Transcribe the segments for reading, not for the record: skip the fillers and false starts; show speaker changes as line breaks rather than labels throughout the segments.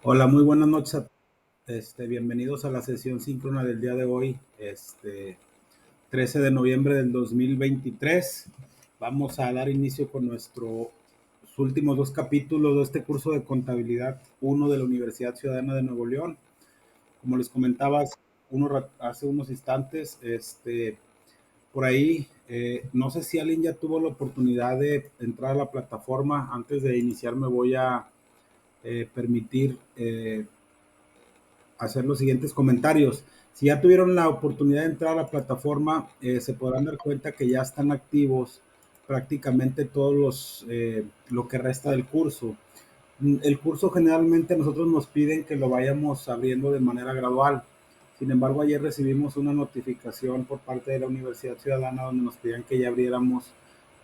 Hola, muy buenas noches. Bienvenidos a la sesión síncrona del día de hoy, 13 de noviembre del 2023. Vamos a dar inicio con nuestros últimos dos capítulos de este curso de contabilidad 1 de la Universidad Ciudadana de Nuevo León. Como les comentaba hace unos instantes, por ahí, no sé si alguien ya tuvo la oportunidad de entrar a la plataforma. Antes de iniciar me voy a permitir hacer los siguientes comentarios. Si ya tuvieron la oportunidad de entrar a la plataforma, se podrán dar cuenta que ya están activos prácticamente lo que resta del curso. El curso generalmente a nosotros nos piden que lo vayamos abriendo de manera gradual. Sin embargo, ayer recibimos una notificación por parte de la Universidad Ciudadana donde nos pedían que ya abriéramos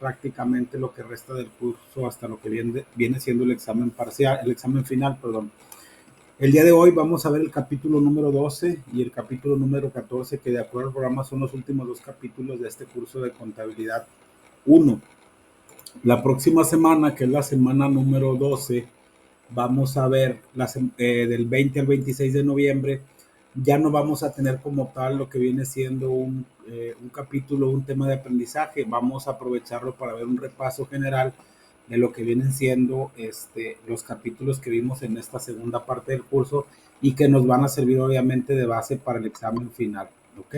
prácticamente lo que resta del curso hasta lo que viene siendo el examen parcial, el examen final, perdón. El día de hoy vamos a ver el capítulo número 12 y el capítulo número 14, que de acuerdo al programa son los últimos dos capítulos de este curso de contabilidad 1. La próxima semana, que es la semana número 12, vamos a ver del 20 al 26 de noviembre. Ya no vamos a tener como tal lo que viene siendo un capítulo, un tema de aprendizaje. Vamos a aprovecharlo para ver un repaso general de lo que vienen siendo los capítulos que vimos en esta segunda parte del curso y que nos van a servir obviamente de base para el examen final, ¿ok?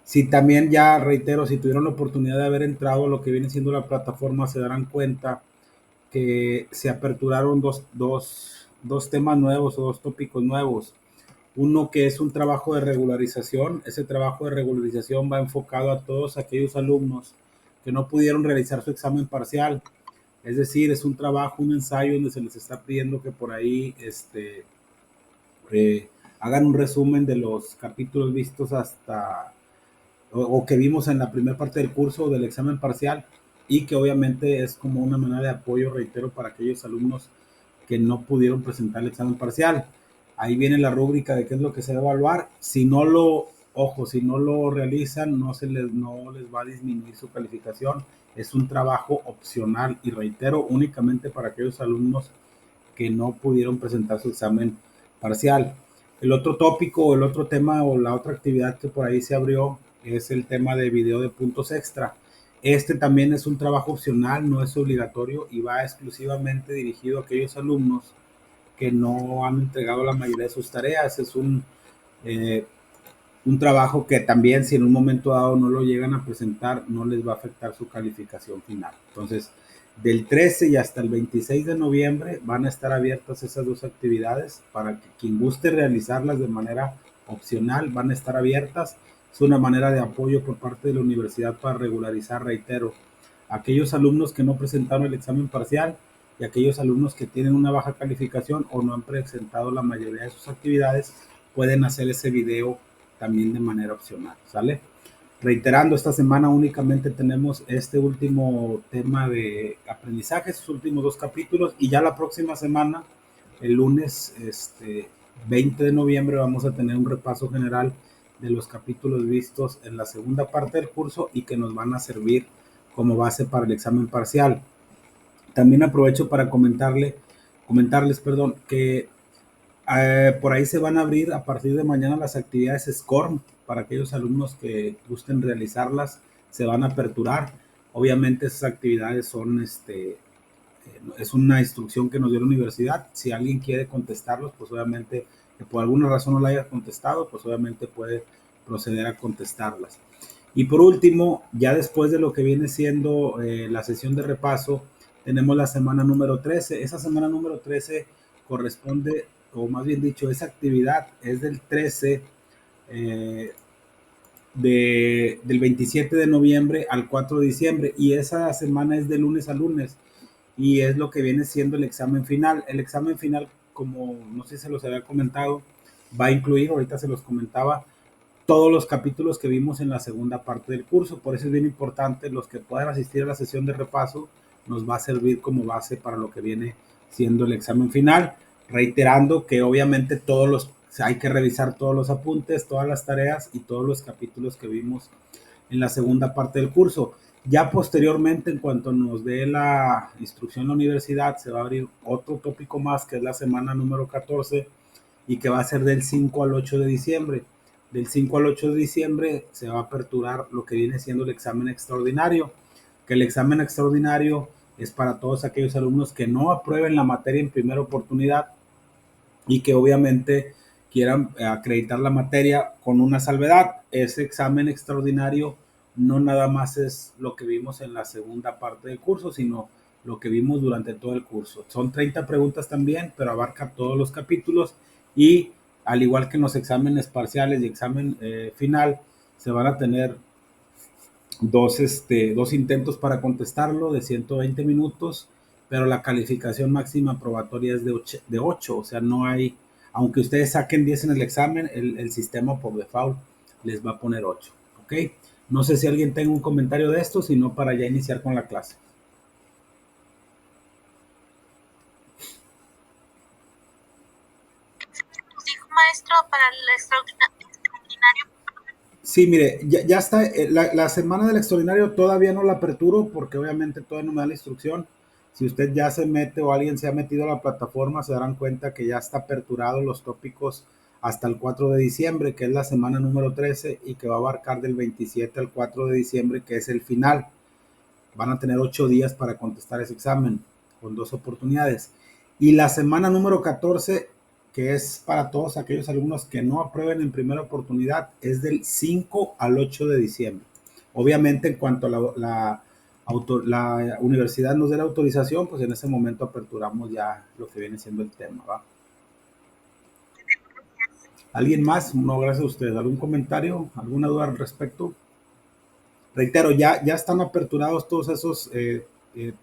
Si también ya reitero, si tuvieron la oportunidad de haber entrado a lo que viene siendo la plataforma, se darán cuenta que se aperturaron dos temas nuevos o dos tópicos nuevos. Uno que es un trabajo de regularización. Ese trabajo de regularización va enfocado a todos aquellos alumnos que no pudieron realizar su examen parcial. Es decir, es un trabajo, un ensayo donde se les está pidiendo que por ahí hagan un resumen de los capítulos vistos o que vimos en la primera parte del curso del examen parcial, y que obviamente es como una manera de apoyo, reitero, para aquellos alumnos que no pudieron presentar el examen parcial. Ahí viene la rúbrica de qué es lo que se va a evaluar. Si no lo realizan, no les va a disminuir su calificación. Es un trabajo opcional y reitero, únicamente para aquellos alumnos que no pudieron presentar su examen parcial. El otro tópico, el otro tema o la otra actividad que por ahí se abrió es el tema de video de puntos extra. Este también es un trabajo opcional, no es obligatorio y va exclusivamente dirigido a aquellos alumnos que no han entregado la mayoría de sus tareas. Es un trabajo que también, si en un momento dado no lo llegan a presentar, no les va a afectar su calificación final. Entonces, del 13 y hasta el 26 de noviembre van a estar abiertas esas dos actividades para que quien guste realizarlas de manera opcional, van a estar abiertas. Es una manera de apoyo por parte de la universidad para regularizar, reitero, aquellos alumnos que no presentaron el examen parcial y aquellos alumnos que tienen una baja calificación o no han presentado la mayoría de sus actividades, pueden hacer ese video también de manera opcional, ¿sale? Reiterando, esta semana únicamente tenemos este último tema de aprendizaje, estos últimos dos capítulos, y ya la próxima semana, el lunes 20 de noviembre, vamos a tener un repaso general de los capítulos vistos en la segunda parte del curso y que nos van a servir como base para el examen parcial. También aprovecho para comentarles, que por ahí se van a abrir a partir de mañana las actividades SCORM para aquellos alumnos que gusten realizarlas. Se van a aperturar. Obviamente esas actividades es una instrucción que nos dio la universidad. Si alguien quiere contestarlos, pues obviamente que por alguna razón no la haya contestado, pues obviamente puede proceder a contestarlas. Y por último, ya después de lo que viene siendo la sesión de repaso, tenemos la semana número 13. Esa semana número 13 corresponde, o más bien dicho, esa actividad es del 13 del 27 de noviembre al 4 de diciembre, y esa semana es de lunes a lunes, y es lo que viene siendo el examen final. El examen final, como no sé si se los había comentado, va a incluir, ahorita se los comentaba, todos los capítulos que vimos en la segunda parte del curso. Por eso es bien importante, los que puedan asistir a la sesión de repaso, nos va a servir como base para lo que viene siendo el examen final. Reiterando que obviamente hay que revisar todos los apuntes, todas las tareas y todos los capítulos que vimos en la segunda parte del curso. Ya posteriormente, en cuanto nos dé la instrucción en la universidad, se va a abrir otro tópico más, que es la semana número 14, y que va a ser del 5 al 8 de diciembre. Del 5 al 8 de diciembre se va a aperturar lo que viene siendo el examen extraordinario, que el examen extraordinario es para todos aquellos alumnos que no aprueben la materia en primera oportunidad y que obviamente quieran acreditar la materia con una salvedad. Ese examen extraordinario no nada más es lo que vimos en la segunda parte del curso, sino lo que vimos durante todo el curso. Son 30 preguntas también, pero abarca todos los capítulos y al igual que en los exámenes parciales y examen final, se van a tener dos intentos para contestarlo de 120 minutos, pero la calificación máxima probatoria es de 8, o sea, no hay, aunque ustedes saquen 10 en el examen, el sistema por default les va a poner 8, ¿ok? No sé si alguien tenga un comentario de esto, sino para ya iniciar con la clase.
Dijo maestro para el extraordinario.
Sí, mire, ya está, la semana del extraordinario todavía no la aperturo porque obviamente todavía no me da la instrucción. Si usted ya se mete o alguien se ha metido a la plataforma, se darán cuenta que ya está aperturado los tópicos hasta el 4 de diciembre, que es la semana número 13 y que va a abarcar del 27 al 4 de diciembre, que es el final. Van a tener 8 días para contestar ese examen con 2 oportunidades. Y la semana número 14, que es para todos aquellos alumnos que no aprueben en primera oportunidad, es del 5 al 8 de diciembre. Obviamente, en cuanto a la universidad nos dé la autorización, pues en ese momento aperturamos ya lo que viene siendo el tema, ¿va? ¿Alguien más? No, gracias a ustedes. ¿Algún comentario? ¿Alguna duda al respecto? Reitero, ya están aperturados todos esos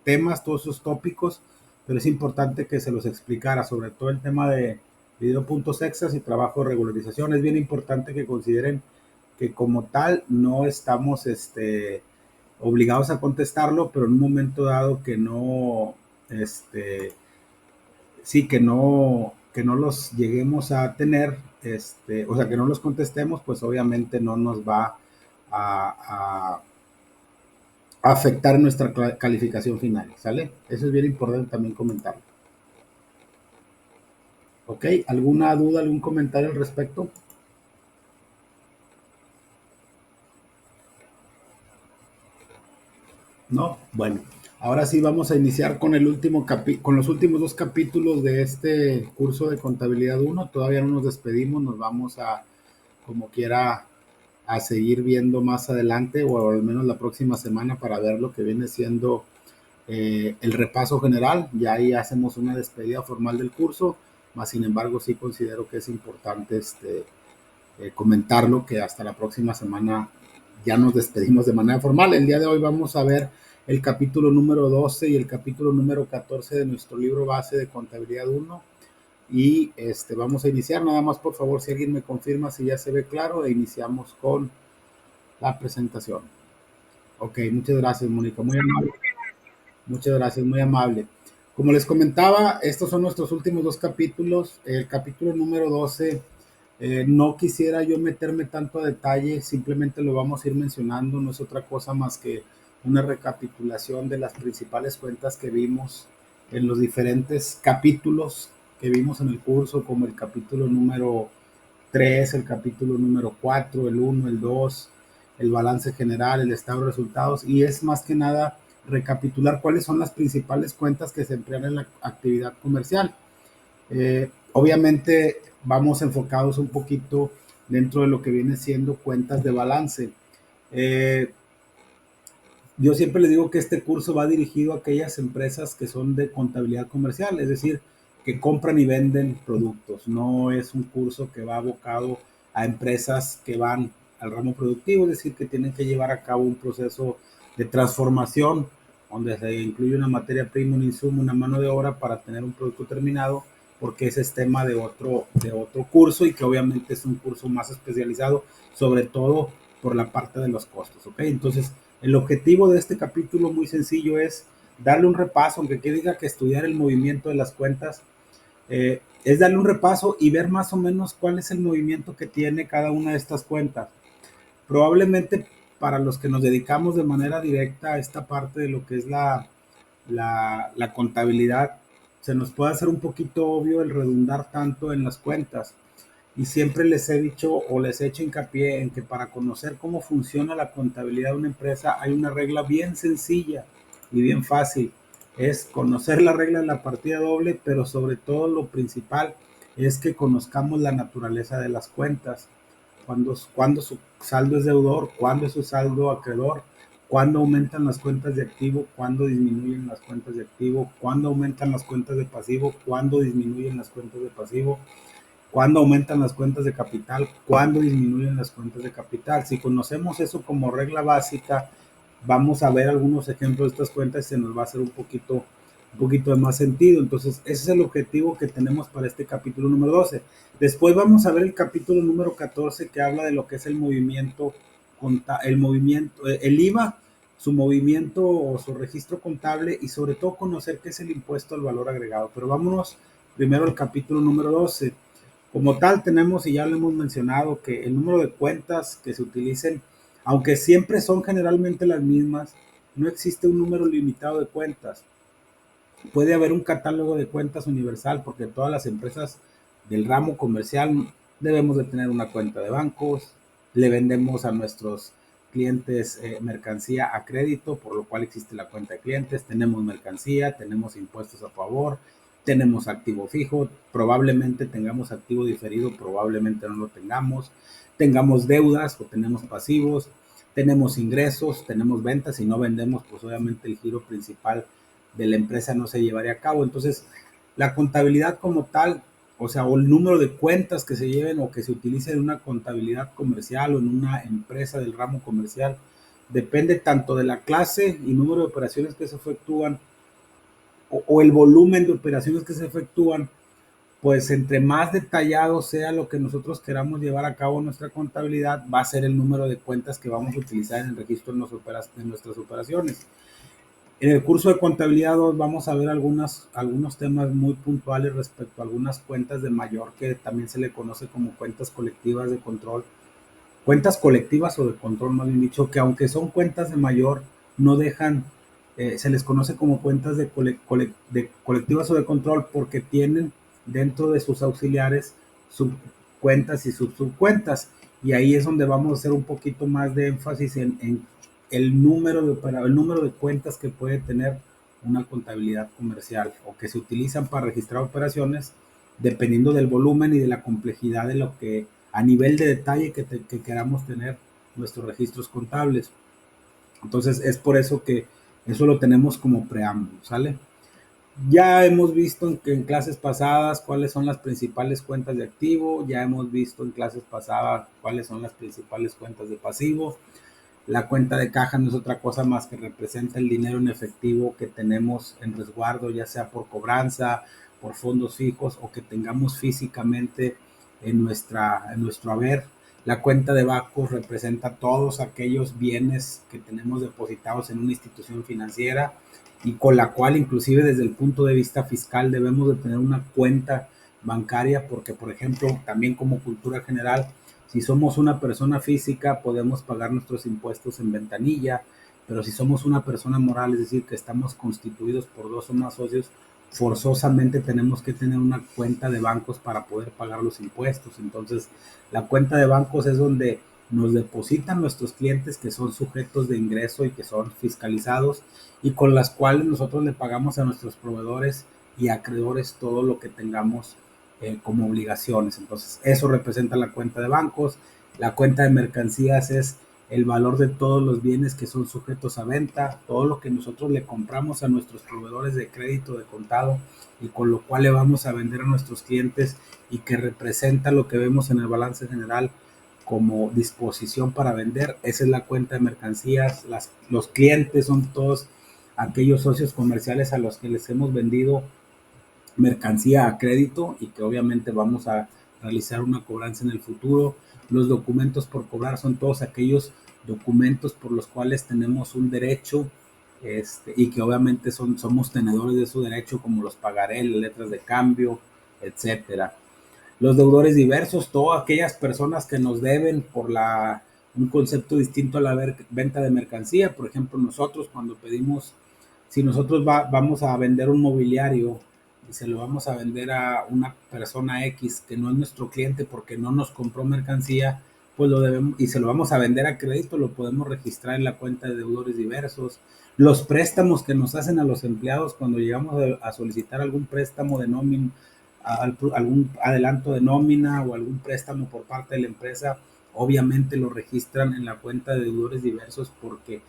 temas, todos esos tópicos, pero es importante que se los explicara, sobre todo el tema de video puntos extras y trabajo de regularización. Es bien importante que consideren que como tal no estamos obligados a contestarlo, pero en un momento dado que no, sí, que no los lleguemos a tener, o sea, que no los contestemos, pues obviamente no nos va a afectar nuestra calificación final, ¿sale? Eso es bien importante también comentarlo. ¿Ok? ¿Alguna duda, algún comentario al respecto? ¿No? Bueno, ahora sí vamos a iniciar con con los últimos dos capítulos de este curso de contabilidad 1. Todavía no nos despedimos, nos vamos a, como quiera, a seguir viendo más adelante o al menos la próxima semana para ver lo que viene siendo el repaso general. Ya ahí hacemos una despedida formal del curso, más sin embargo sí considero que es importante comentarlo, que hasta la próxima semana ya nos despedimos de manera formal. El día de hoy vamos a ver el capítulo número 12 y el capítulo número 14 de nuestro libro base de contabilidad 1 y vamos a iniciar. Nada más, por favor, si alguien me confirma si ya se ve claro, e iniciamos con la presentación. Ok, muchas gracias, Mónica, muy amable. Muchas gracias, muy amable. Como les comentaba, estos son nuestros últimos dos capítulos. El capítulo número 12, no quisiera yo meterme tanto a detalle, simplemente lo vamos a ir mencionando, no es otra cosa más que una recapitulación de las principales cuentas que vimos en los diferentes capítulos que vimos en el curso, como el capítulo número 3, el capítulo número 4, el 1, el 2, el balance general, el estado de resultados, y es más que nada recapitular cuáles son las principales cuentas que se emplean en la actividad comercial. Obviamente vamos enfocados un poquito dentro de lo que viene siendo cuentas de balance. Eh, yo siempre les digo que este curso va dirigido a aquellas empresas que son de contabilidad comercial, es decir, que compran y venden productos. No es un curso que va abocado a empresas que van al ramo productivo, es decir, que tienen que llevar a cabo un proceso de transformación donde se incluye una materia prima, un insumo, una mano de obra para tener un producto terminado, porque ese es tema de otro curso y que obviamente es un curso más especializado, sobre todo por la parte de los costos, ¿ok? Entonces, el objetivo de este capítulo muy sencillo es darle un repaso, aunque que diga que estudiar el movimiento de las cuentas, es darle un repaso y ver más o menos cuál es el movimiento que tiene cada una de estas cuentas. Probablemente para los que nos dedicamos de manera directa a esta parte de lo que es la contabilidad, se nos puede hacer un poquito obvio el redundar tanto en las cuentas. Y siempre les he dicho o les he hecho hincapié en que para conocer cómo funciona la contabilidad de una empresa hay una regla bien sencilla y bien fácil. Es conocer la regla de la partida doble, pero sobre todo lo principal es que conozcamos la naturaleza de las cuentas. Cuando su saldo es deudor, cuándo es su saldo acreedor, cuándo aumentan las cuentas de activo, cuándo disminuyen las cuentas de activo, cuándo aumentan las cuentas de pasivo, cuándo disminuyen las cuentas de pasivo, cuándo aumentan las cuentas de capital, cuándo disminuyen las cuentas de capital. Si conocemos eso como regla básica, vamos a ver algunos ejemplos de estas cuentas y se nos va a hacer un poquito de más sentido. Entonces, ese es el objetivo que tenemos para este capítulo número 12. Después vamos a ver el capítulo número 14 que habla de lo que es el movimiento, el IVA, su movimiento o su registro contable y sobre todo conocer qué es el impuesto al valor agregado. Pero vámonos primero al capítulo número 12. Como tal, tenemos, y ya lo hemos mencionado, que el número de cuentas que se utilicen, aunque siempre son generalmente las mismas, no existe un número limitado de cuentas. Puede haber un catálogo de cuentas universal porque todas las empresas del ramo comercial debemos de tener una cuenta de bancos, le vendemos a nuestros clientes mercancía a crédito, por lo cual existe la cuenta de clientes, tenemos mercancía, tenemos impuestos a favor, tenemos activo fijo, probablemente tengamos activo diferido, probablemente no lo tengamos deudas o tenemos pasivos, tenemos ingresos, tenemos ventas, si no vendemos, pues obviamente el giro principal de la empresa no se llevaría a cabo. Entonces, la contabilidad como tal, o sea, o el número de cuentas que se lleven o que se utilice en una contabilidad comercial o en una empresa del ramo comercial, depende tanto de la clase y número de operaciones que se efectúan o el volumen de operaciones que se efectúan, pues entre más detallado sea lo que nosotros queramos llevar a cabo en nuestra contabilidad, va a ser el número de cuentas que vamos a utilizar en el registro de nuestras operaciones. En el curso de contabilidad 2 vamos a ver algunos temas muy puntuales respecto a algunas cuentas de mayor que también se le conoce como cuentas colectivas de control. Cuentas colectivas o de control, más bien dicho, que aunque son cuentas de mayor, no dejan, se les conoce como cuentas de colectivas o de control porque tienen dentro de sus auxiliares subcuentas y subcuentas. Y ahí es donde vamos a hacer un poquito más de énfasis en el número de cuentas que puede tener una contabilidad comercial o que se utilizan para registrar operaciones dependiendo del volumen y de la complejidad de lo que a nivel de detalle que queramos tener nuestros registros contables. Entonces es por eso que eso lo tenemos como preámbulo, ¿sale? Ya hemos visto en clases pasadas cuáles son las principales cuentas de activo, ya hemos visto en clases pasadas cuáles son las principales cuentas de pasivo. La cuenta de caja no es otra cosa más que representa el dinero en efectivo que tenemos en resguardo, ya sea por cobranza, por fondos fijos o que tengamos físicamente en nuestro haber. La cuenta de bancos representa todos aquellos bienes que tenemos depositados en una institución financiera y con la cual inclusive desde el punto de vista fiscal debemos de tener una cuenta bancaria porque, por ejemplo, también como cultura general, si somos una persona física, podemos pagar nuestros impuestos en ventanilla, pero si somos una persona moral, es decir, que estamos constituidos por dos o más socios, forzosamente tenemos que tener una cuenta de bancos para poder pagar los impuestos. Entonces, la cuenta de bancos es donde nos depositan nuestros clientes que son sujetos de ingreso y que son fiscalizados y con las cuales nosotros le pagamos a nuestros proveedores y acreedores todo lo que tengamos como obligaciones. Entonces, eso representa la cuenta de bancos. La cuenta de mercancías es el valor de todos los bienes que son sujetos a venta, todo lo que nosotros le compramos a nuestros proveedores de crédito, de contado, y con lo cual le vamos a vender a nuestros clientes y que representa lo que vemos en el balance general como disposición para vender. Esa es la cuenta de mercancías. Los clientes son todos aquellos socios comerciales a los que les hemos vendido mercancía a crédito y que obviamente vamos a realizar una cobranza en el futuro. Los documentos por cobrar son todos aquellos documentos por los cuales tenemos un derecho y que obviamente somos tenedores de su derecho, como los pagaré, las letras de cambio, etcétera. Los deudores diversos, todas aquellas personas que nos deben por un concepto distinto a la venta de mercancía. Por ejemplo, nosotros cuando pedimos, si nosotros vamos a vender un mobiliario y se lo vamos a vender a una persona X que no es nuestro cliente porque no nos compró mercancía, pues lo debemos, y se lo vamos a vender a crédito, lo podemos registrar en la cuenta de deudores diversos. Los préstamos que nos hacen a los empleados cuando llegamos a solicitar algún préstamo de nómina, algún adelanto de nómina o algún préstamo por parte de la empresa, obviamente lo registran en la cuenta de deudores diversos porque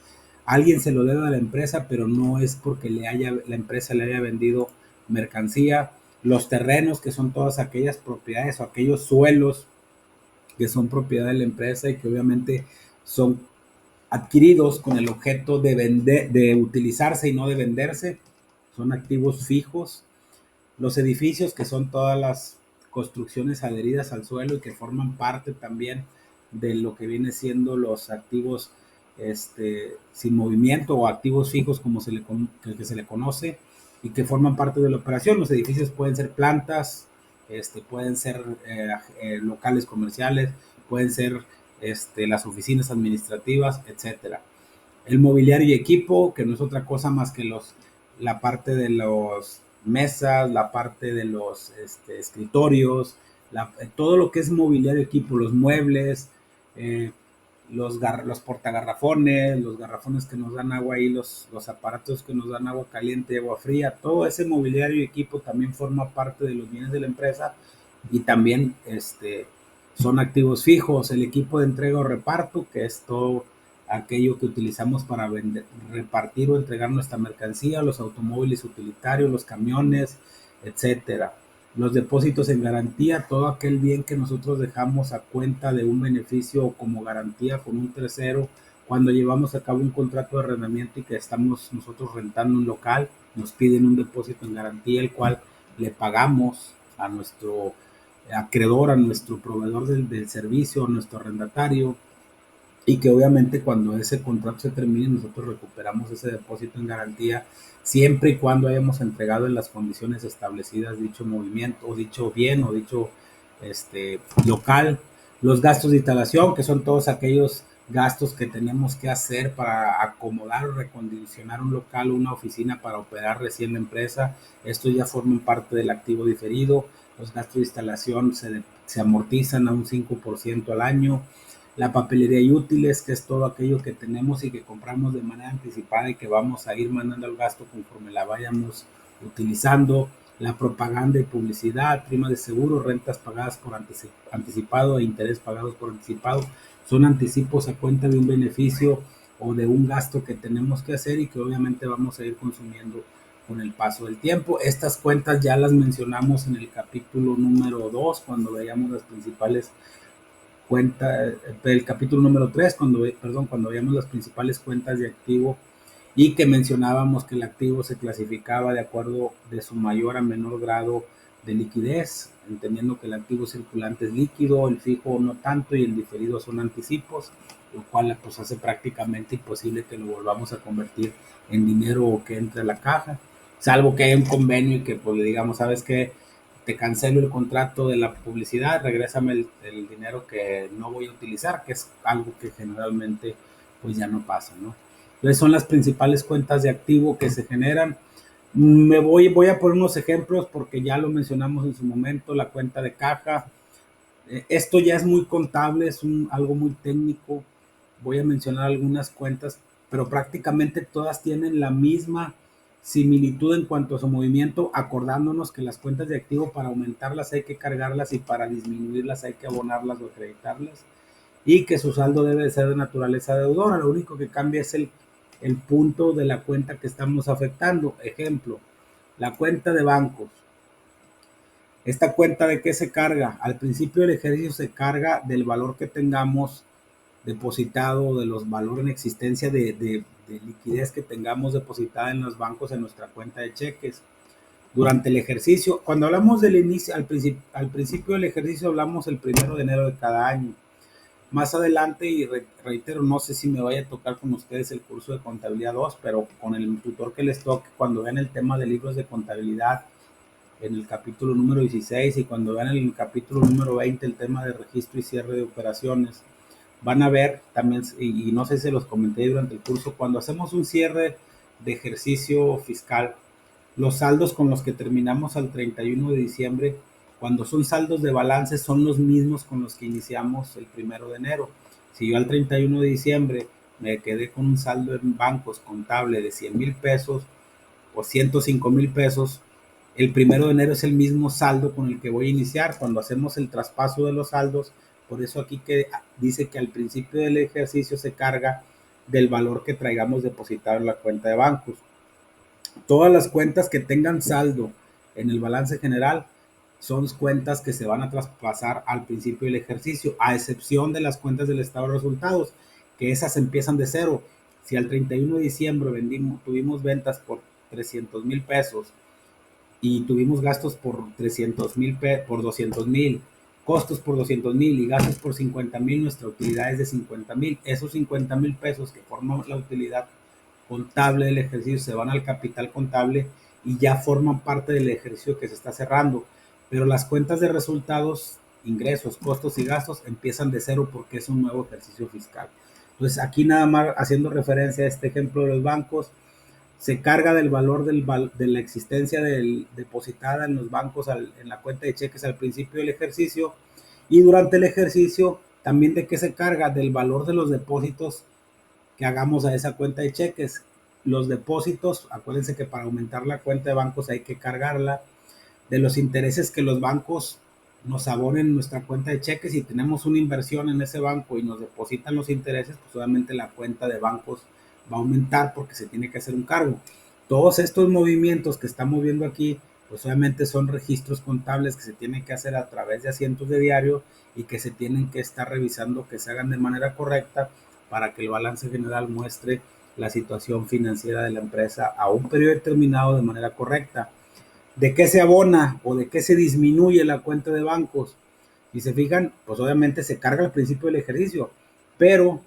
alguien se lo debe a la empresa, pero no es porque la empresa le haya vendido mercancía. Los terrenos, que son todas aquellas propiedades o aquellos suelos que son propiedad de la empresa y que obviamente son adquiridos con el objeto de vender, de utilizarse y no de venderse, son activos fijos. Los edificios, que son todas las construcciones adheridas al suelo y que forman parte también de lo que viene siendo los activos sin movimiento o activos fijos como que se le conoce y que forman parte de la operación. Los edificios pueden ser plantas, pueden ser locales comerciales, pueden ser las oficinas administrativas, etcétera. El mobiliario y equipo, que no es otra cosa más que la parte de los mesas, la parte de los escritorios, todo lo que es mobiliario y equipo, los muebles, eh, los portagarrafones, los garrafones que nos dan agua y los aparatos que nos dan agua caliente y agua fría, todo ese mobiliario y equipo también forma parte de los bienes de la empresa y también son activos fijos. El equipo de entrega o reparto, que es todo aquello que utilizamos para vender, repartir o entregar nuestra mercancía, los automóviles utilitarios, los camiones, etcétera. Los depósitos en garantía, todo aquel bien que nosotros dejamos a cuenta de un beneficio o como garantía con un tercero cuando llevamos a cabo un contrato de arrendamiento y que estamos nosotros rentando un local, nos piden un depósito en garantía, el cual le pagamos a nuestro acreedor, a nuestro proveedor del servicio, a nuestro arrendatario, y que obviamente cuando ese contrato se termine nosotros recuperamos ese depósito en garantía siempre y cuando hayamos entregado en las condiciones establecidas dicho movimiento o dicho bien o dicho local. Los gastos de instalación, que son todos aquellos gastos que tenemos que hacer para acomodar o recondicionar un local o una oficina para operar recién la empresa, estos ya forman parte del activo diferido. Los gastos de instalación se amortizan a un 5% al año. La papelería y útiles, que es todo aquello que tenemos y que compramos de manera anticipada y que vamos a ir mandando al gasto conforme la vayamos utilizando. La propaganda y publicidad, prima de seguro, rentas pagadas por anticipado e interés pagados por anticipado, son anticipos a cuenta de un beneficio o de un gasto que tenemos que hacer y que obviamente vamos a ir consumiendo con el paso del tiempo. Estas cuentas ya las mencionamos en el capítulo número 2, cuando veíamos las principales cuentas, el capítulo número 3, cuando veíamos las principales cuentas de activo y que mencionábamos que el activo se clasificaba de acuerdo de su mayor a menor grado de liquidez, entendiendo que el activo circulante es líquido, el fijo no tanto y el diferido son anticipos, lo cual pues hace prácticamente imposible que lo volvamos a convertir en dinero o que entre a la caja, salvo que haya un convenio y que pues le digamos, ¿sabes qué? Te cancelo el contrato de la publicidad, regrésame el dinero que no voy a utilizar, que es algo que generalmente pues ya no pasa, ¿no? Entonces son las principales cuentas de activo que se generan. Voy a poner unos ejemplos porque ya lo mencionamos en su momento, la cuenta de caja. Esto ya es muy contable, es algo muy técnico. Voy a mencionar algunas cuentas, pero prácticamente todas tienen la misma similitud en cuanto a su movimiento, acordándonos que las cuentas de activo para aumentarlas hay que cargarlas y para disminuirlas hay que abonarlas o acreditarlas y que su saldo debe ser de naturaleza deudora. Lo único que cambia es el punto de la cuenta que estamos afectando. Ejemplo, la cuenta de bancos. ¿Esta cuenta de qué se carga? Al principio del ejercicio se carga del valor que tengamos depositado, de los valores en existencia de liquidez que tengamos depositada en los bancos en nuestra cuenta de cheques. Durante el ejercicio, cuando hablamos del inicio, al principio del ejercicio hablamos el 1 de enero de cada año. Más adelante, y reitero, no sé si me vaya a tocar con ustedes el curso de contabilidad 2, pero con el tutor que les toque, cuando vean el tema de libros de contabilidad, en el capítulo número 16 y cuando vean en el capítulo número 20 el tema de registro y cierre de operaciones, van a ver también, y no sé si los comenté durante el curso, cuando hacemos un cierre de ejercicio fiscal, los saldos con los que terminamos al 31 de diciembre, cuando son saldos de balance, son los mismos con los que iniciamos el 1 de enero. Si yo al 31 de diciembre me quedé con un saldo en bancos contable de 100,000 pesos o 105,000 pesos, el 1 de enero es el mismo saldo con el que voy a iniciar. Cuando hacemos el traspaso de los saldos, por eso aquí que dice que al principio del ejercicio se carga del valor que traigamos depositado en la cuenta de bancos. Todas las cuentas que tengan saldo en el balance general son cuentas que se van a traspasar al principio del ejercicio, a excepción de las cuentas del estado de resultados, que esas empiezan de cero. Si al 31 de diciembre tuvimos ventas por 300,000 pesos y tuvimos gastos por 300,000, por 200,000, costos por 200,000 y gastos por 50,000, nuestra utilidad es de 50,000. Esos 50,000 pesos que forman la utilidad contable del ejercicio se van al capital contable y ya forman parte del ejercicio que se está cerrando. Pero las cuentas de resultados, ingresos, costos y gastos empiezan de cero porque es un nuevo ejercicio fiscal. Entonces aquí nada más haciendo referencia a este ejemplo de los bancos, se carga del valor de la existencia depositada en los bancos en la cuenta de cheques al principio del ejercicio, y durante el ejercicio también de qué se carga, del valor de los depósitos que hagamos a esa cuenta de cheques. Los depósitos, acuérdense que para aumentar la cuenta de bancos hay que cargarla, de los intereses que los bancos nos abonen en nuestra cuenta de cheques. Si tenemos una inversión en ese banco y nos depositan los intereses, pues obviamente la cuenta de bancos va a aumentar porque se tiene que hacer un cargo. Todos estos movimientos que estamos viendo aquí, pues obviamente son registros contables que se tienen que hacer a través de asientos de diario y que se tienen que estar revisando que se hagan de manera correcta para que el balance general muestre la situación financiera de la empresa a un periodo determinado de manera correcta. ¿De qué se abona o de qué se disminuye la cuenta de bancos? Si se fijan, pues obviamente se carga al principio del ejercicio, pero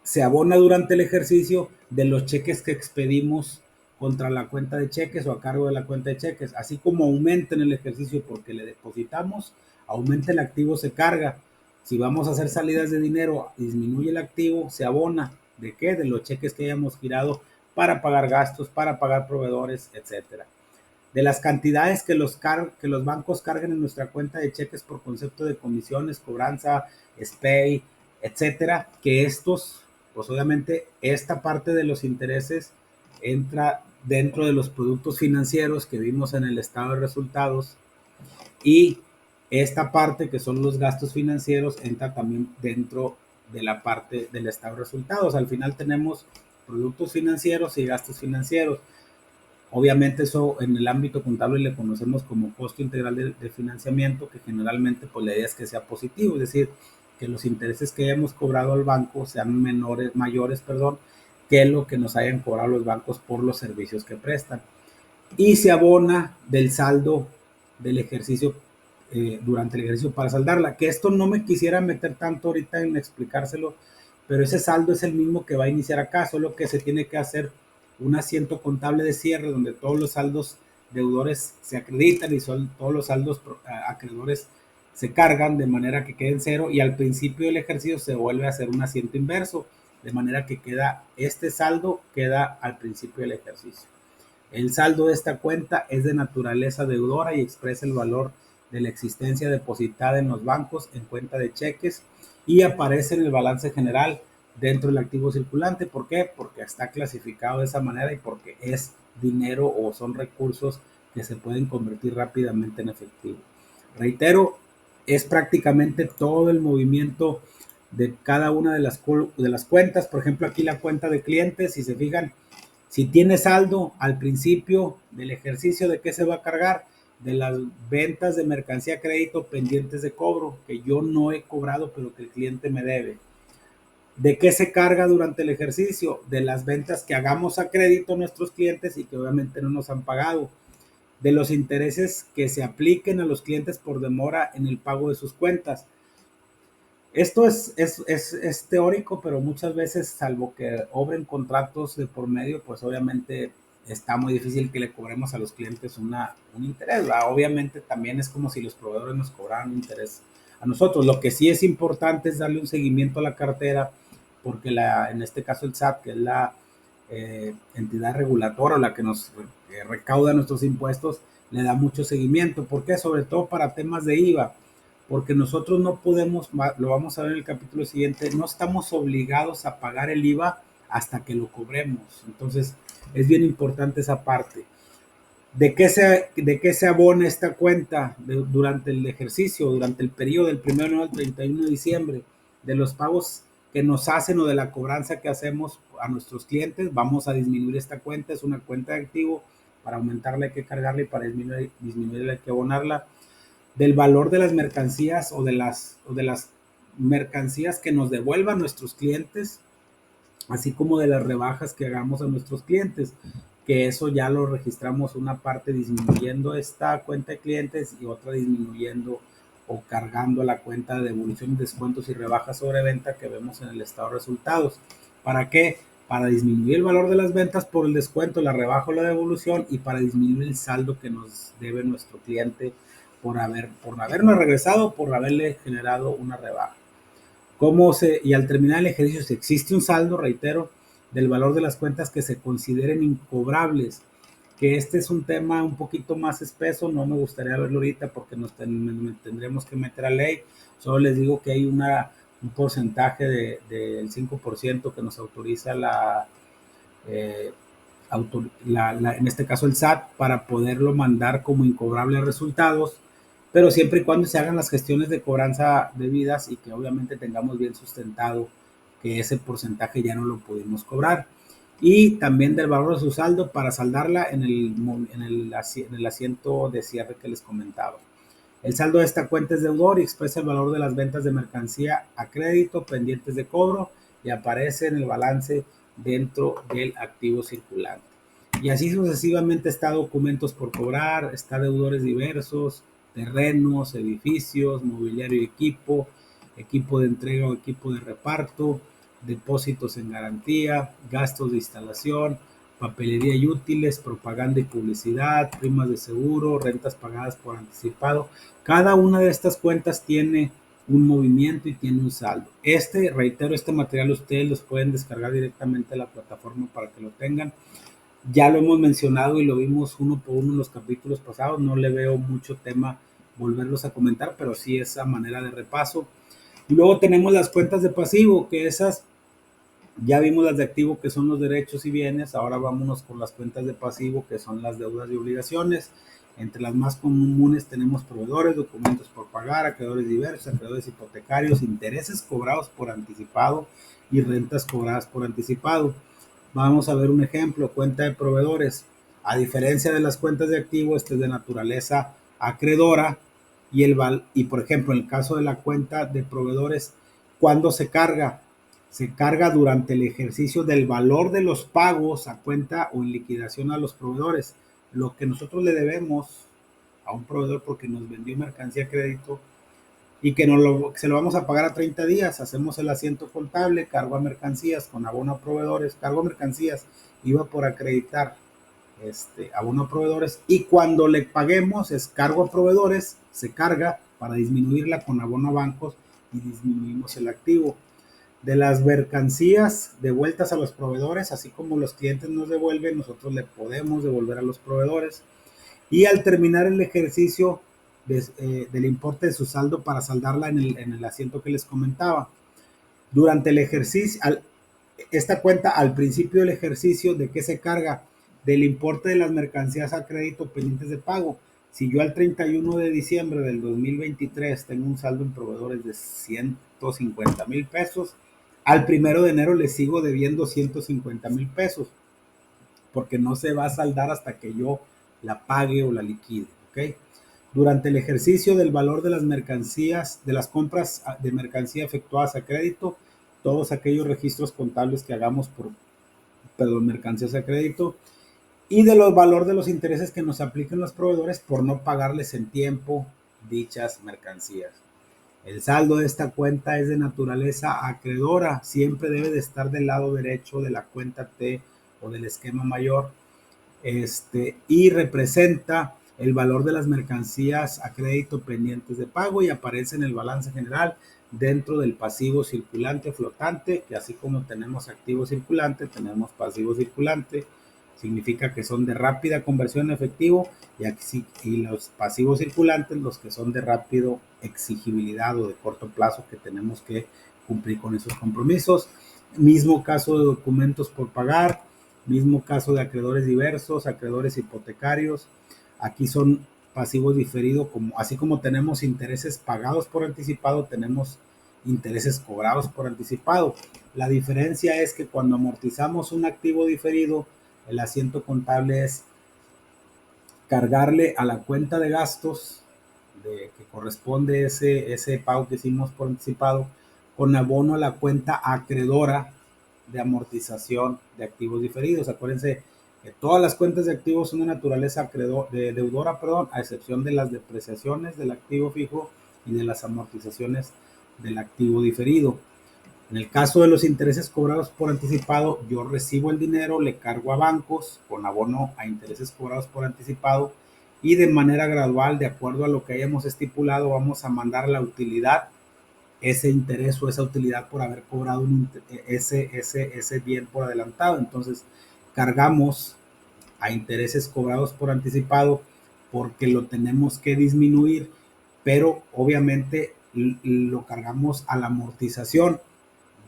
se abona durante el ejercicio de los cheques que expedimos contra la cuenta de cheques o a cargo de la cuenta de cheques. Así como aumenta en el ejercicio porque le depositamos, aumenta el activo, se carga. Si vamos a hacer salidas de dinero, disminuye el activo, se abona. ¿De qué? De los cheques que hayamos girado para pagar gastos, para pagar proveedores, etcétera. De las cantidades que los bancos carguen en nuestra cuenta de cheques por concepto de comisiones, cobranza, SPAY, etcétera, que estos, pues obviamente esta parte de los intereses entra dentro de los productos financieros que vimos en el estado de resultados, y esta parte que son los gastos financieros entra también dentro de la parte del estado de resultados. Al final tenemos productos financieros y gastos financieros. Obviamente eso en el ámbito contable le conocemos como costo integral de financiamiento, que generalmente pues la idea es que sea positivo, es decir, que los intereses que hayamos cobrado al banco sean mayores, que lo que nos hayan cobrado los bancos por los servicios que prestan. Y se abona del saldo del ejercicio durante el ejercicio para saldarla, que esto no me quisiera meter tanto ahorita en explicárselo, pero ese saldo es el mismo que va a iniciar acá, solo que se tiene que hacer un asiento contable de cierre donde todos los saldos deudores se acreditan y todos los saldos acreedores se cargan de manera que queden cero, y al principio del ejercicio se vuelve a hacer un asiento inverso, de manera que queda este saldo queda al principio del ejercicio. El saldo de esta cuenta es de naturaleza deudora y expresa el valor de la existencia depositada en los bancos en cuenta de cheques y aparece en el balance general dentro del activo circulante. ¿Por qué? Porque está clasificado de esa manera y porque es dinero o son recursos que se pueden convertir rápidamente en efectivo. Reitero, es prácticamente todo el movimiento de cada una de las cuentas. Por ejemplo, aquí la cuenta de clientes, si se fijan, si tiene saldo al principio del ejercicio, ¿de qué se va a cargar? De las ventas de mercancía a crédito pendientes de cobro, que yo no he cobrado, pero que el cliente me debe. ¿De qué se carga durante el ejercicio? De las ventas que hagamos a crédito a nuestros clientes y que obviamente no nos han pagado. De los intereses que se apliquen a los clientes por demora en el pago de sus cuentas. Esto es teórico, pero muchas veces, salvo que obren contratos de por medio, pues obviamente está muy difícil que le cobremos a los clientes un interés, ¿verdad? Obviamente también es como si los proveedores nos cobraran un interés a nosotros. Lo que sí es importante es darle un seguimiento a la cartera, porque en este caso el SAT, que es la entidad regulatoria, la que nos recauda nuestros impuestos, le da mucho seguimiento. ¿Por qué? Sobre todo para temas de IVA, porque nosotros no podemos, lo vamos a ver en el capítulo siguiente, no estamos obligados a pagar el IVA hasta que lo cobremos. Entonces, es bien importante esa parte. ¿De qué se abona esta cuenta durante el ejercicio, durante el periodo del 1 de enero al 31 de diciembre? De los pagos que nos hacen o de la cobranza que hacemos a nuestros clientes, vamos a disminuir esta cuenta. Es una cuenta de activo. Para aumentarla hay que cargarla y para disminuirla hay que abonarla. Del valor de las mercancías o de las mercancías que nos devuelvan nuestros clientes, así como de las rebajas que hagamos a nuestros clientes, que eso ya lo registramos, una parte disminuyendo esta cuenta de clientes y otra disminuyendo o cargando la cuenta de devolución, descuentos y rebajas sobre venta que vemos en el estado de resultados. ¿Para qué? Para disminuir el valor de las ventas por el descuento, la rebaja o la devolución, y para disminuir el saldo que nos debe nuestro cliente por habernos regresado, por haberle generado una rebaja. Y al terminar el ejercicio, si existe un saldo, reitero, del valor de las cuentas que se consideren incobrables, que este es un tema un poquito más espeso, no me gustaría verlo ahorita porque tendremos que meter a ley. Solo les digo que hay un porcentaje del 5% que nos autoriza eh, en este caso el SAT, para poderlo mandar como incobrable a resultados, pero siempre y cuando se hagan las gestiones de cobranza debidas y que obviamente tengamos bien sustentado que ese porcentaje ya no lo pudimos cobrar. Y también del valor de su saldo para saldarla en el asiento de cierre que les comentaba. El saldo de esta cuenta es deudor y expresa el valor de las ventas de mercancía a crédito pendientes de cobro y aparece en el balance dentro del activo circulante. Y así sucesivamente está documentos por cobrar, está deudores diversos, terrenos, edificios, mobiliario y equipo de entrega o equipo de reparto, depósitos en garantía, gastos de instalación, papelería y útiles, propaganda y publicidad, primas de seguro, rentas pagadas por anticipado. Cada una de estas cuentas tiene un movimiento y tiene un saldo. Reitero, este material ustedes los pueden descargar directamente a la plataforma para que lo tengan. Ya lo hemos mencionado y lo vimos uno por uno en los capítulos pasados. No le veo mucho tema volverlos a comentar, pero sí esa manera de repaso. Y luego tenemos las cuentas de pasivo, que esas ya vimos las de activo, que son los derechos y bienes. Ahora vámonos con las cuentas de pasivo, que son las deudas y obligaciones. Entre las más comunes tenemos proveedores, documentos por pagar, acreedores diversos, acreedores hipotecarios, intereses cobrados por anticipado y rentas cobradas por anticipado. Vamos a ver un ejemplo: cuenta de proveedores. A diferencia de las cuentas de activo, este es de naturaleza acreedora, y por ejemplo, en el caso de la cuenta de proveedores, ¿cuándo se carga? Se carga durante el ejercicio del valor de los pagos a cuenta o en liquidación a los proveedores. Lo que nosotros le debemos a un proveedor porque nos vendió mercancía a crédito y que se lo vamos a pagar a 30 días, hacemos el asiento contable, cargo a mercancías con abono a proveedores, cargo a mercancías, iba por acreditar, abono a proveedores, y cuando le paguemos es cargo a proveedores, se carga para disminuirla con abono a bancos y disminuimos el activo. De las mercancías devueltas a los proveedores, así como los clientes nos devuelven, nosotros le podemos devolver a los proveedores. Y al terminar el ejercicio del importe de su saldo para saldarla en el asiento que les comentaba. Durante el ejercicio, esta cuenta al principio del ejercicio, ¿de qué se carga? Del importe de las mercancías a crédito pendientes de pago. Si yo al 31 de diciembre del 2023 tengo un saldo en proveedores de 150,000 pesos, al 1 de enero le sigo debiendo 150,000 pesos, porque no se va a saldar hasta que yo la pague o la liquide, ¿ok? Durante el ejercicio del valor de las mercancías, de las compras de mercancía efectuadas a crédito, todos aquellos registros contables que hagamos mercancías a crédito, y de los valor de los intereses que nos apliquen los proveedores por no pagarles en tiempo dichas mercancías. El saldo de esta cuenta es de naturaleza acreedora, siempre debe de estar del lado derecho de la cuenta T o del esquema mayor, y representa el valor de las mercancías a crédito pendientes de pago y aparece en el balance general dentro del pasivo circulante flotante, que así como tenemos activo circulante, tenemos pasivo circulante, significa que son de rápida conversión en efectivo, y los pasivos circulantes, los que son de rápido exigibilidad o de corto plazo, que tenemos que cumplir con esos compromisos. Mismo caso de documentos por pagar, mismo caso de acreedores diversos, acreedores hipotecarios. Aquí son pasivos diferidos, así como tenemos intereses pagados por anticipado, tenemos intereses cobrados por anticipado. La diferencia es que cuando amortizamos un activo diferido, el asiento contable es cargarle a la cuenta de gastos que corresponde ese pago que hicimos por anticipado con abono a la cuenta acreedora de amortización de activos diferidos. Acuérdense que todas las cuentas de activos son de naturaleza deudora, a excepción de las depreciaciones del activo fijo y de las amortizaciones del activo diferido. En el caso de los intereses cobrados por anticipado, yo recibo el dinero, le cargo a bancos con abono a intereses cobrados por anticipado y de manera gradual, de acuerdo a lo que hayamos estipulado, vamos a mandar a la utilidad ese interés o esa utilidad por haber cobrado ese bien por adelantado. Entonces, cargamos a intereses cobrados por anticipado porque lo tenemos que disminuir, pero obviamente lo cargamos a la amortización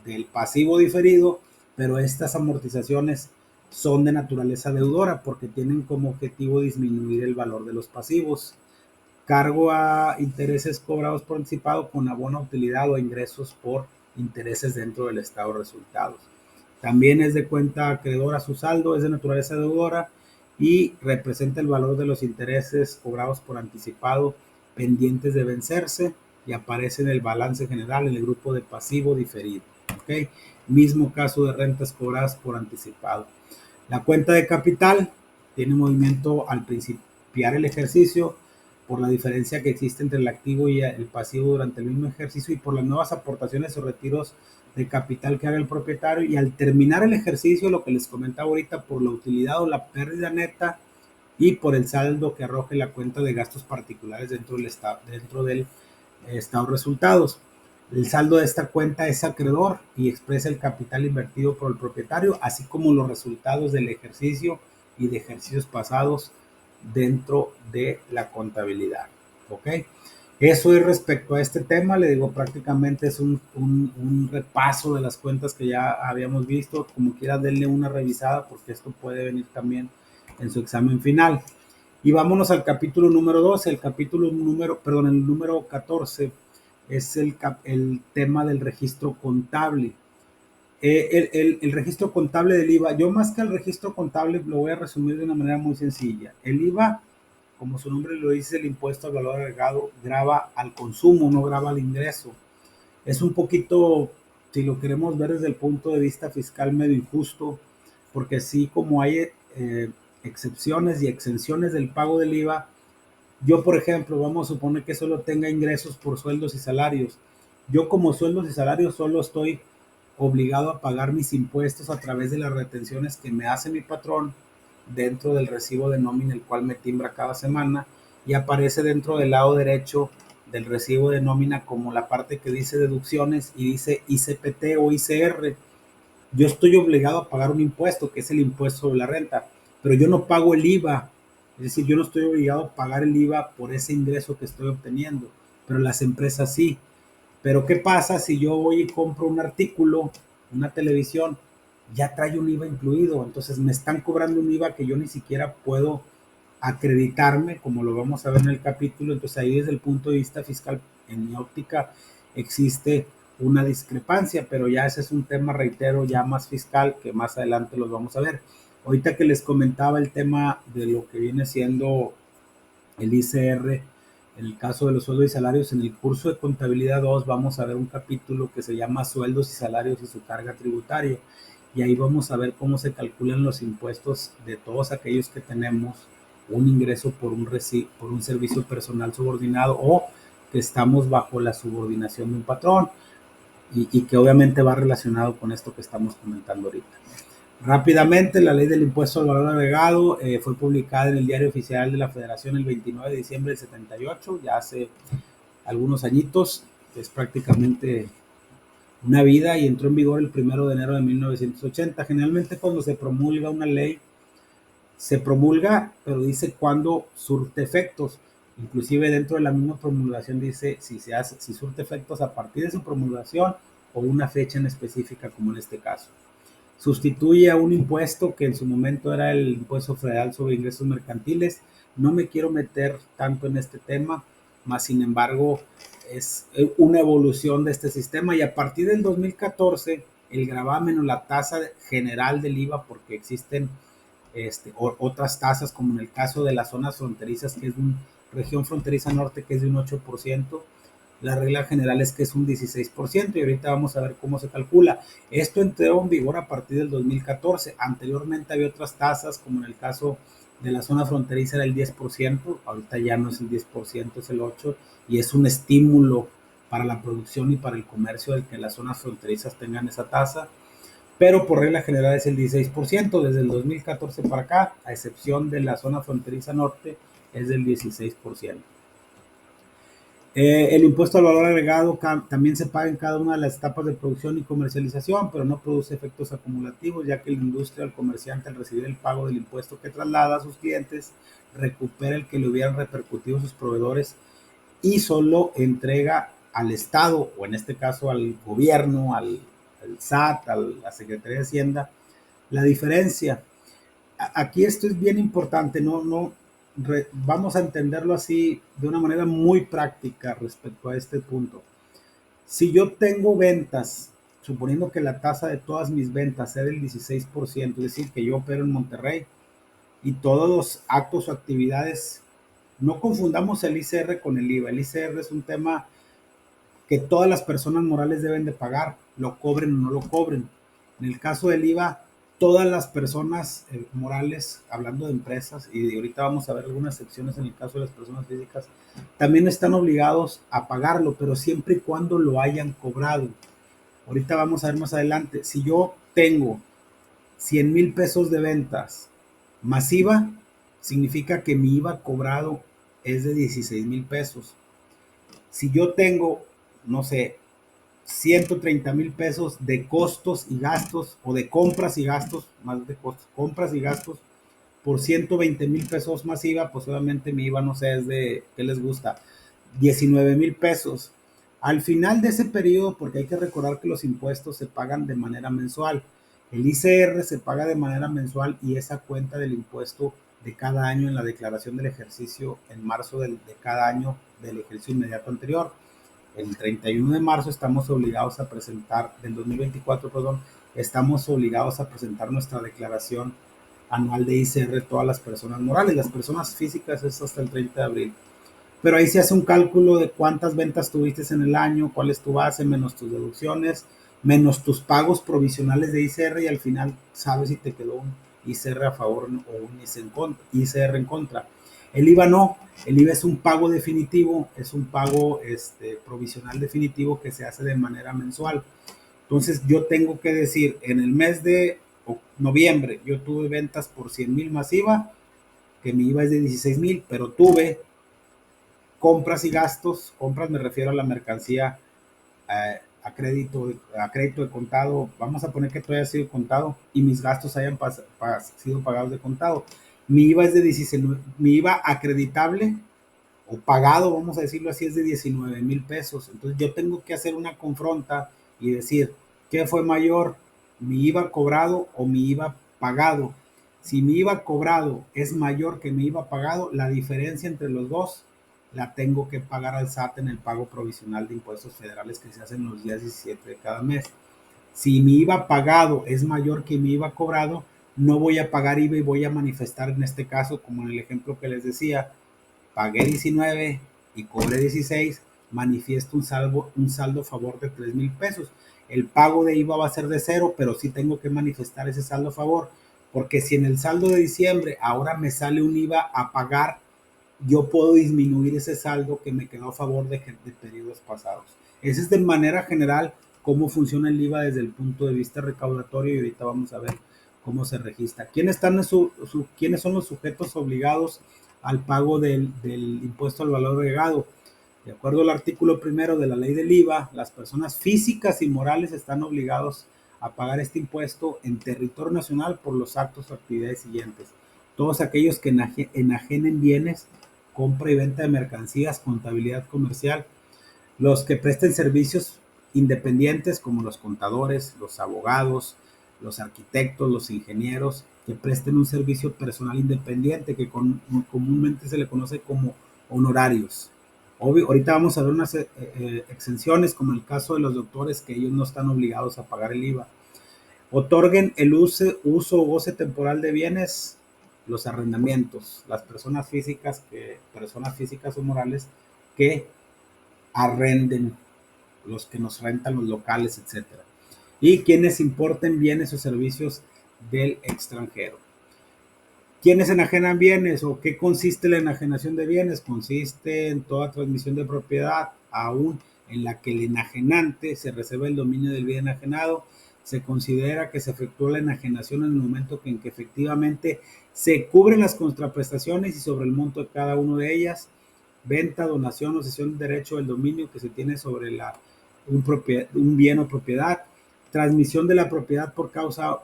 del pasivo diferido, pero estas amortizaciones son de naturaleza deudora porque tienen como objetivo disminuir el valor de los pasivos. Cargo a intereses cobrados por anticipado con abono a utilidad o ingresos por intereses dentro del estado de resultados. También es de cuenta acreedora su saldo, es de naturaleza deudora y representa el valor de los intereses cobrados por anticipado pendientes de vencerse y aparece en el balance general en el grupo de pasivo diferido. ¿Okay? Mismo caso de rentas cobradas por anticipado. La cuenta de capital tiene movimiento al principiar el ejercicio por la diferencia que existe entre el activo y el pasivo durante el mismo ejercicio y por las nuevas aportaciones o retiros de capital que haga el propietario, y al terminar el ejercicio, lo que les comentaba ahorita, por la utilidad o la pérdida neta y por el saldo que arroje la cuenta de gastos particulares dentro del estado de resultados. El saldo de esta cuenta es acreedor y expresa el capital invertido por el propietario, así como los resultados del ejercicio y de ejercicios pasados dentro de la contabilidad. ¿Ok? Eso es respecto a este tema. Le digo, prácticamente es un repaso de las cuentas que ya habíamos visto. Como quiera, denle una revisada porque esto puede venir también en su examen final. Y vámonos al capítulo número 12. El número 14 es el tema del registro contable. El registro contable del IVA, yo más que el registro contable lo voy a resumir de una manera muy sencilla. El IVA, como su nombre lo dice, el impuesto al valor agregado, grava al consumo, no grava al ingreso. Es un poquito, si lo queremos ver desde el punto de vista fiscal, medio injusto, porque así como hay excepciones y exenciones del pago del IVA, yo, por ejemplo, vamos a suponer que solo tenga ingresos por sueldos y salarios. Yo como sueldos y salarios solo estoy obligado a pagar mis impuestos a través de las retenciones que me hace mi patrón dentro del recibo de nómina, el cual me timbra cada semana, y aparece dentro del lado derecho del recibo de nómina como la parte que dice deducciones y dice ICPT o ICR. Yo estoy obligado a pagar un impuesto, que es el impuesto sobre la renta, pero yo no pago el IVA. Es decir, yo no estoy obligado a pagar el IVA por ese ingreso que estoy obteniendo, pero las empresas sí. Pero ¿qué pasa si yo voy y compro un artículo, una televisión, ya trae un IVA incluido? Entonces me están cobrando un IVA que yo ni siquiera puedo acreditarme, como lo vamos a ver en el capítulo. Entonces ahí desde el punto de vista fiscal, en mi óptica, existe una discrepancia, pero ya ese es un tema, reitero, ya más fiscal, que más adelante los vamos a ver. Ahorita que les comentaba el tema de lo que viene siendo el ICR, en el caso de los sueldos y salarios, en el curso de contabilidad 2 vamos a ver un capítulo que se llama sueldos y salarios y su carga tributaria, y ahí vamos a ver cómo se calculan los impuestos de todos aquellos que tenemos un ingreso por un servicio personal subordinado o que estamos bajo la subordinación de un patrón, y que obviamente va relacionado con esto que estamos comentando ahorita. Rápidamente, la ley del impuesto al valor agregado fue publicada en el Diario Oficial de la Federación el 29 de diciembre del 78, ya hace algunos añitos, es prácticamente una vida, y entró en vigor el 1 de enero de 1980. Generalmente cuando se promulga una ley, se promulga, pero dice cuándo surte efectos. Inclusive dentro de la misma promulgación dice si surte efectos a partir de su promulgación o una fecha en específica, como en este caso. Sustituye a un impuesto que en su momento era el impuesto federal sobre ingresos mercantiles. No me quiero meter tanto en este tema, más sin embargo es una evolución de este sistema, y a partir del 2014 el gravamen o la tasa general del IVA, porque existen otras tasas, como en el caso de las zonas fronterizas, que es una región fronteriza norte, que es de un 8%. La regla general es que es un 16%, y ahorita vamos a ver cómo se calcula. Esto entró en vigor a partir del 2014. Anteriormente había otras tasas, como en el caso de la zona fronteriza era el 10%, ahorita ya no es el 10%, es el 8%, y es un estímulo para la producción y para el comercio el que las zonas fronterizas tengan esa tasa, pero por regla general es el 16%. Desde el 2014 para acá, a excepción de la zona fronteriza norte, es del 16%. El impuesto al valor agregado también se paga en cada una de las etapas de producción y comercialización, pero no produce efectos acumulativos, ya que la industria o el comerciante, al recibir el pago del impuesto que traslada a sus clientes, recupera el que le hubieran repercutido sus proveedores y solo entrega al Estado, o en este caso al gobierno, al SAT, a la Secretaría de Hacienda, la diferencia. Aquí esto es bien importante, vamos a entenderlo así de una manera muy práctica respecto a este punto. Si yo tengo ventas, suponiendo que la tasa de todas mis ventas sea del 16%, es decir, que yo opero en Monterrey y todos los actos o actividades, no confundamos el ICR con el IVA. El ICR es un tema que todas las personas morales deben de pagar, lo cobren o no lo cobren. En el caso del IVA, todas las personas morales, hablando de empresas, y ahorita vamos a ver algunas excepciones en el caso de las personas físicas, también están obligados a pagarlo, pero siempre y cuando lo hayan cobrado. Ahorita vamos a ver más adelante, si yo tengo 100,000 pesos de ventas masiva, significa que mi IVA cobrado es de 16,000 pesos. Si yo tengo, no sé, 130,000 pesos de costos y gastos, o de compras y gastos, más de costos, compras y gastos, por 120,000 pesos más IVA, pues obviamente mi IVA, no sé, es de, ¿qué les gusta? 19,000 pesos. Al final de ese periodo, porque hay que recordar que los impuestos se pagan de manera mensual, el ICR se paga de manera mensual, y esa cuenta del impuesto de cada año en la declaración del ejercicio en marzo de cada año del ejercicio inmediato anterior. El 31 de marzo estamos obligados a presentar, del 2024, perdón, estamos obligados a presentar nuestra declaración anual de ICR todas las personas morales. Las personas físicas es hasta el 30 de abril. Pero ahí se hace un cálculo de cuántas ventas tuviste en el año, cuál es tu base, menos tus deducciones, menos tus pagos provisionales de ICR, y al final sabes si te quedó un ICR a favor o un ICR en contra. El IVA no, el IVA es un pago definitivo, es un pago provisional definitivo que se hace de manera mensual. Entonces yo tengo que decir, en el mes de noviembre yo tuve ventas por 100,000 más IVA, que mi IVA es de 16,000, pero tuve compras y gastos. Compras me refiero a la mercancía a crédito de contado. Vamos a poner que todo haya sido contado y mis gastos hayan sido pagados de contado. Mi IVA es de 19, mi IVA acreditable o pagado, vamos a decirlo así, es de 19,000 pesos. Entonces yo tengo que hacer una confronta y decir, ¿qué fue mayor? ¿Mi IVA cobrado o mi IVA pagado? Si mi IVA cobrado es mayor que mi IVA pagado, la diferencia entre los dos la tengo que pagar al SAT en el pago provisional de impuestos federales que se hacen los días 17 de cada mes. Si mi IVA pagado es mayor que mi IVA cobrado, no voy a pagar IVA y voy a manifestar, en este caso, como en el ejemplo que les decía, pagué 19 y cobré 16, manifiesto un saldo a favor de 3,000 pesos. El pago de IVA va a ser de cero, pero sí tengo que manifestar ese saldo a favor, porque si en el saldo de diciembre ahora me sale un IVA a pagar, yo puedo disminuir ese saldo que me quedó a favor de periodos pasados. Esa es de manera general cómo funciona el IVA desde el punto de vista recaudatorio, y ahorita vamos a ver cómo se registra. ¿Quiénes son los sujetos obligados al pago del impuesto al valor agregado? De acuerdo al artículo primero de la ley del IVA, las personas físicas y morales están obligados a pagar este impuesto en territorio nacional por los actos o actividades siguientes. Todos aquellos que enajenen bienes, compra y venta de mercancías, contabilidad comercial, los que presten servicios independientes como los contadores, los abogados, los arquitectos, los ingenieros, que presten un servicio personal independiente que comúnmente se le conoce como honorarios. Obvio, ahorita vamos a ver unas exenciones, como el caso de los doctores, que ellos no están obligados a pagar el IVA. Otorguen el uso o goce temporal de bienes, los arrendamientos, las personas físicas o morales que arrenden, los que nos rentan los locales, etcétera. Y quienes importen bienes o servicios del extranjero. ¿Quiénes enajenan bienes o qué consiste la enajenación de bienes? Consiste en toda transmisión de propiedad, aún en la que el enajenante se reserva el dominio del bien enajenado. Se considera que se efectuó la enajenación en el momento en que efectivamente se cubren las contraprestaciones y sobre el monto de cada una de ellas. Venta, donación o cesión de derecho del dominio que se tiene sobre un bien o propiedad. Transmisión de la propiedad por causa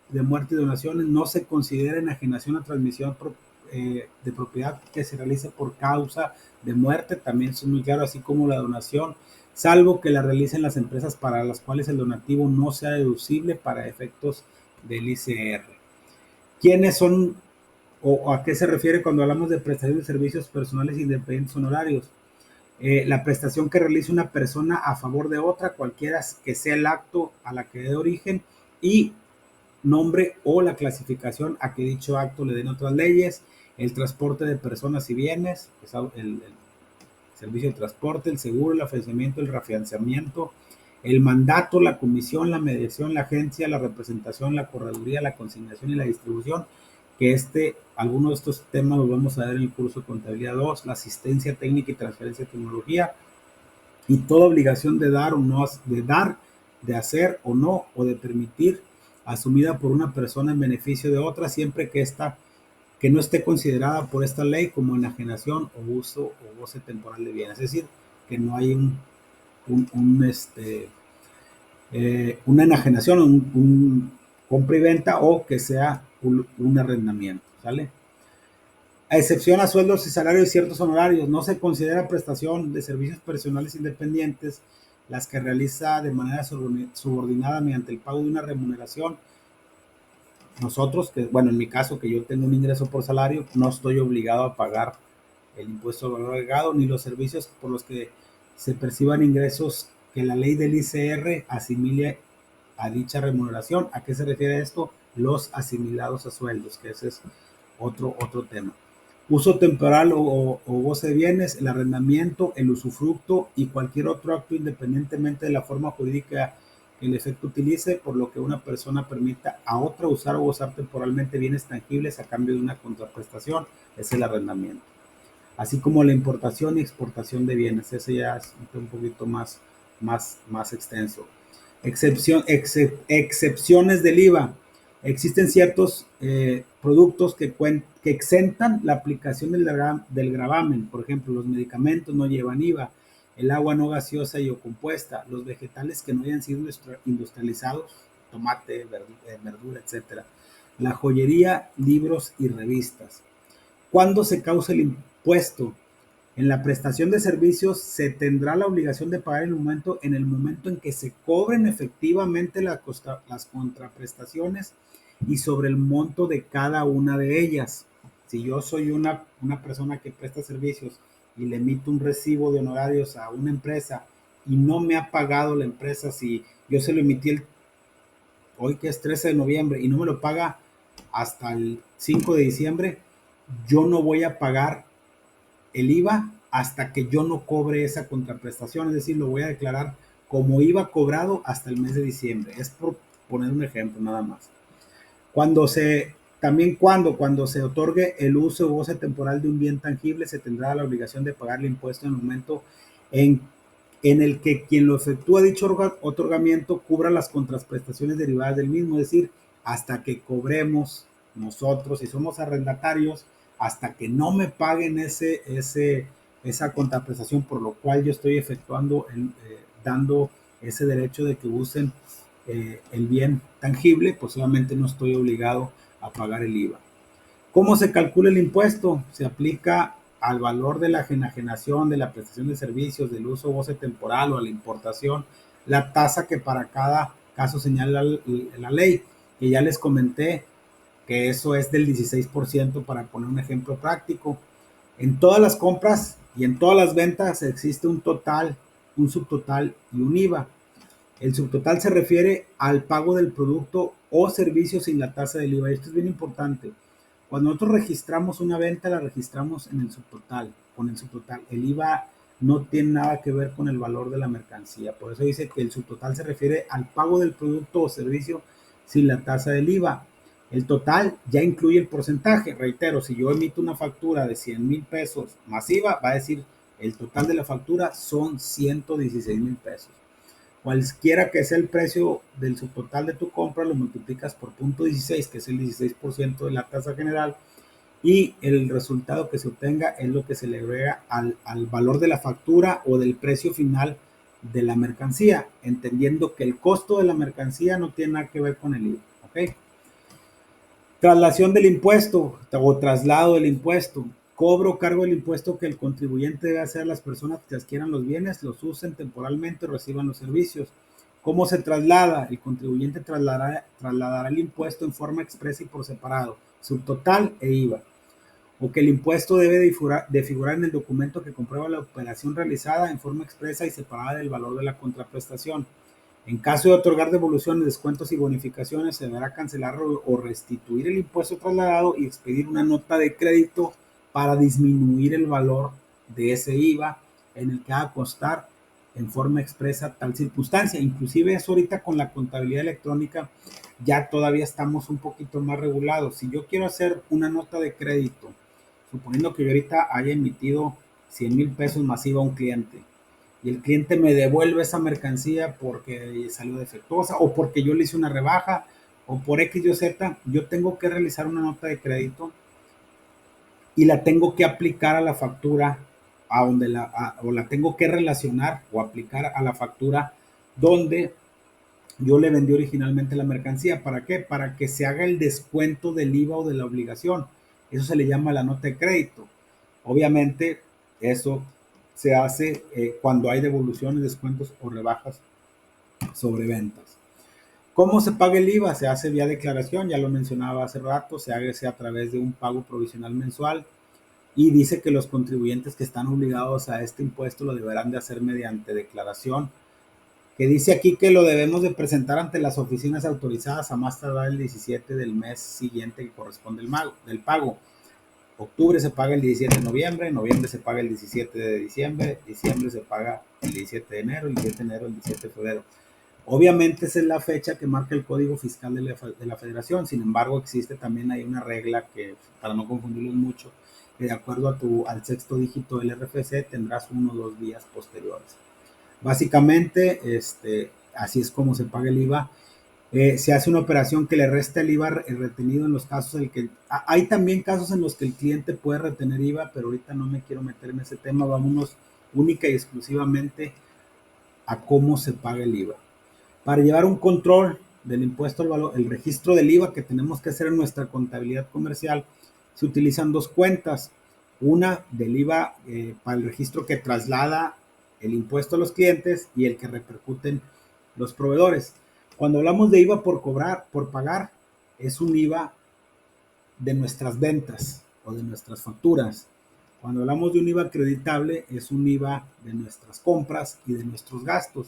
de muerte y donaciones. No se considera enajenación a transmisión de propiedad que se realice por causa de muerte, también es muy claro, así como la donación, salvo que la realicen las empresas para las cuales el donativo no sea deducible para efectos del ICR. ¿Quiénes son o a qué se refiere cuando hablamos de prestación de servicios personales independientes honorarios? La prestación que realice una persona a favor de otra, cualquiera que sea el acto a la que dé origen, y nombre o la clasificación a que dicho acto le den otras leyes, el transporte de personas y bienes, el servicio de transporte, el seguro, el afianzamiento, el reafianzamiento, el mandato, la comisión, la mediación, la agencia, la representación, la correduría, la consignación y la distribución, que algunos de estos temas los vamos a ver en el curso de contabilidad 2, la asistencia técnica y transferencia de tecnología, y toda obligación de dar o no, de hacer o no, o de permitir, asumida por una persona en beneficio de otra, siempre que no esté considerada por esta ley como enajenación o uso o goce temporal de bienes. Es decir, que no hay una enajenación, un compra y venta, o que sea un arrendamiento, ¿sale? A excepción a sueldos y salarios y ciertos honorarios, no se considera prestación de servicios personales independientes las que realiza de manera subordinada mediante el pago de una remuneración. Nosotros, bueno, en mi caso, que yo tengo un ingreso por salario, no estoy obligado a pagar el impuesto al valor agregado ni los servicios por los que se perciban ingresos que la ley del ICR asimile a dicha remuneración. ¿A qué se refiere esto? Los asimilados a sueldos, que ese es otro tema. Uso temporal o goce de bienes, el arrendamiento, el usufructo y cualquier otro acto independientemente de la forma jurídica que el efecto utilice, por lo que una persona permita a otra usar o gozar temporalmente bienes tangibles a cambio de una contraprestación, es el arrendamiento. Así como la importación y exportación de bienes, ese ya es un poquito más extenso. Excepciones del IVA. Existen ciertos productos que exentan la aplicación del gravamen. Por ejemplo, los medicamentos no llevan IVA, el agua no gaseosa y o compuesta, los vegetales que no hayan sido industrializados, tomate, verdura, etc. La joyería, libros y revistas. ¿Cuándo se causa el impuesto? En la prestación de servicios se tendrá la obligación de pagar en el momento en que se cobren efectivamente las contraprestaciones y sobre el monto de cada una de ellas. Si yo soy una persona que presta servicios y le emito un recibo de honorarios a una empresa y no me ha pagado la empresa, si yo se lo emití hoy que es 13 de noviembre y no me lo paga hasta el 5 de diciembre, yo no voy a pagar el IVA hasta que yo no cobre esa contraprestación, es decir, lo voy a declarar como IVA cobrado hasta el mes de diciembre. Es por poner un ejemplo nada más. Cuando se otorgue el uso o goce temporal de un bien tangible, se tendrá la obligación de pagar el impuesto en el momento en el que quien lo efectúa dicho otorgamiento cubra las contraprestaciones derivadas del mismo, es decir, hasta que cobremos nosotros, si somos arrendatarios, hasta que no me paguen esa contraprestación por lo cual yo estoy efectuando, dando ese derecho de que usen el bien tangible, pues solamente no estoy obligado a pagar el IVA. ¿Cómo se calcula el impuesto? Se aplica al valor de la enajenación, de la prestación de servicios, del uso o goce temporal o a la importación, la tasa que para cada caso señala la ley, que ya les comenté que eso es del 16% para poner un ejemplo práctico. En todas las compras y en todas las ventas existe un total, un subtotal y un IVA. El subtotal se refiere al pago del producto o servicio sin la tasa del IVA. Esto es bien importante. Cuando nosotros registramos una venta, la registramos en el subtotal, con el subtotal. El IVA no tiene nada que ver con el valor de la mercancía. Por eso dice que el subtotal se refiere al pago del producto o servicio sin la tasa del IVA. El total ya incluye el porcentaje. Reitero, si yo emito una factura de 100,000 pesos más IVA, va a decir el total de la factura son 116,000 pesos. Cualquiera que sea el precio del subtotal de tu compra, lo multiplicas por 0.16, que es el 16% de la tasa general, y el resultado que se obtenga es lo que se le agrega al valor de la factura o del precio final de la mercancía, entendiendo que el costo de la mercancía no tiene nada que ver con el IVA. ¿Ok? Traslación del impuesto o traslado del impuesto. Cobro o cargo del impuesto que el contribuyente debe hacer a las personas que adquieran los bienes, los usen temporalmente o reciban los servicios. ¿Cómo se traslada? El contribuyente trasladará el impuesto en forma expresa y por separado, subtotal e IVA. O que el impuesto debe de figurar en el documento que comprueba la operación realizada en forma expresa y separada del valor de la contraprestación. En caso de otorgar devoluciones, descuentos y bonificaciones, se deberá cancelar o restituir el impuesto trasladado y expedir una nota de crédito para disminuir el valor de ese IVA en el que haga constar en forma expresa tal circunstancia. Inclusive eso ahorita con la contabilidad electrónica ya todavía estamos un poquito más regulados. Si yo quiero hacer una nota de crédito, suponiendo que yo ahorita haya emitido 100,000 pesos masiva a un cliente y el cliente me devuelve esa mercancía porque salió defectuosa o porque yo le hice una rebaja o por X y Z, yo tengo que realizar una nota de crédito y la tengo que aplicar a la factura o la tengo que relacionar o aplicar a la factura donde yo le vendí originalmente la mercancía. ¿Para qué? Para que se haga el descuento del IVA o de la obligación. Eso se le llama la nota de crédito. Obviamente, eso se hace cuando hay devoluciones, descuentos o rebajas sobre ventas. ¿Cómo se paga el IVA? Se hace vía declaración, ya lo mencionaba hace rato, se hace a través de un pago provisional mensual y dice que los contribuyentes que están obligados a este impuesto lo deberán de hacer mediante declaración, que dice aquí que lo debemos de presentar ante las oficinas autorizadas a más tardar el 17 del mes siguiente que corresponde el pago. Octubre se paga el 17 de noviembre, noviembre se paga el 17 de diciembre, diciembre se paga el 17 de enero, el 17 de enero, el 17 de febrero. Obviamente esa es la fecha que marca el Código Fiscal de la Federación, sin embargo existe también ahí una regla que, para no confundirlos mucho, que de acuerdo al sexto dígito del RFC tendrás 1 o 2 días posteriores. Básicamente, así es como se paga el IVA. Se hace una operación que le resta el IVA retenido en los casos en que hay también casos en los que el cliente puede retener IVA, pero ahorita no me quiero meter en ese tema, vámonos única y exclusivamente a cómo se paga el IVA. Para llevar un control del impuesto al valor, el registro del IVA que tenemos que hacer en nuestra contabilidad comercial, se utilizan 2 cuentas. Una del IVA para el registro que traslada el impuesto a los clientes y el que repercuten los proveedores. Cuando hablamos de IVA por pagar, es un IVA de nuestras ventas o de nuestras facturas. Cuando hablamos de un IVA acreditable, es un IVA de nuestras compras y de nuestros gastos.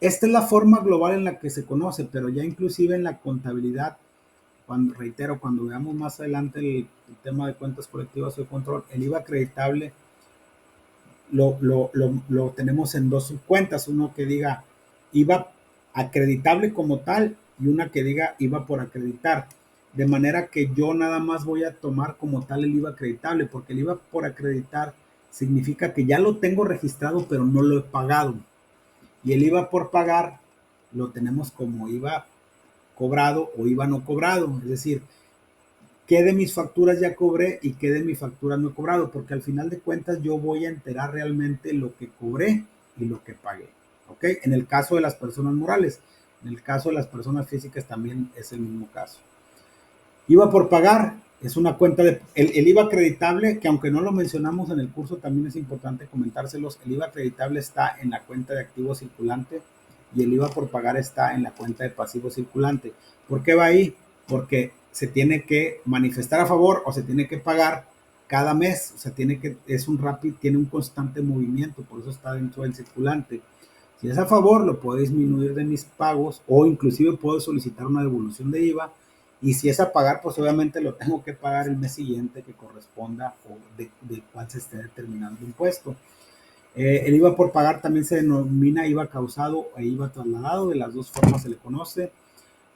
Esta es la forma global en la que se conoce, pero ya inclusive en la contabilidad, cuando veamos más adelante el tema de cuentas colectivas o de control, el IVA acreditable lo tenemos en 2 subcuentas, uno que diga IVA acreditable como tal y una que diga IVA por acreditar, de manera que yo nada más voy a tomar como tal el IVA acreditable, porque el IVA por acreditar significa que ya lo tengo registrado pero no lo he pagado, y el IVA por pagar lo tenemos como IVA cobrado o IVA no cobrado. Es decir, qué de mis facturas ya cobré y qué de mis facturas no he cobrado, porque al final de cuentas yo voy a enterar realmente lo que cobré y lo que pagué. ¿Ok? En el caso de las personas morales, en el caso de las personas físicas también es el mismo caso. IVA por pagar es una cuenta de el IVA acreditable, que aunque no lo mencionamos en el curso, también es importante comentárselos. El IVA acreditable está en la cuenta de activo circulante y el IVA por pagar está en la cuenta de pasivo circulante. ¿Por qué va ahí? Porque se tiene que manifestar a favor o se tiene que pagar cada mes. O sea, es un rápido, tiene un constante movimiento, por eso está dentro del circulante. Si es a favor, lo puedo disminuir de mis pagos o inclusive puedo solicitar una devolución de IVA. Y si es a pagar, pues obviamente lo tengo que pagar el mes siguiente que corresponda o de cuál se esté determinando el impuesto. El IVA por pagar también se denomina IVA causado e IVA trasladado, de las dos formas se le conoce.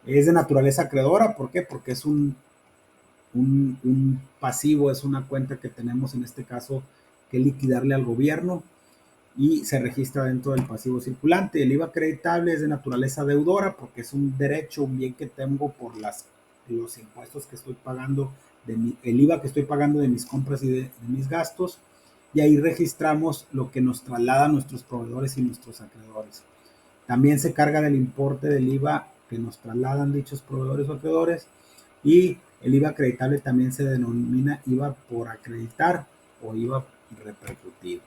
Es de naturaleza acreedora, ¿por qué? Porque es un pasivo, es una cuenta que tenemos en este caso que liquidarle al gobierno y se registra dentro del pasivo circulante. El IVA acreditable es de naturaleza deudora porque es un derecho, un bien que tengo por los impuestos que estoy pagando, el IVA que estoy pagando de mis compras y de mis gastos, y ahí registramos lo que nos trasladan nuestros proveedores y nuestros acreedores. También se carga del importe del IVA que nos trasladan dichos proveedores o acreedores, y el IVA acreditable también se denomina IVA por acreditar o IVA repercutivo.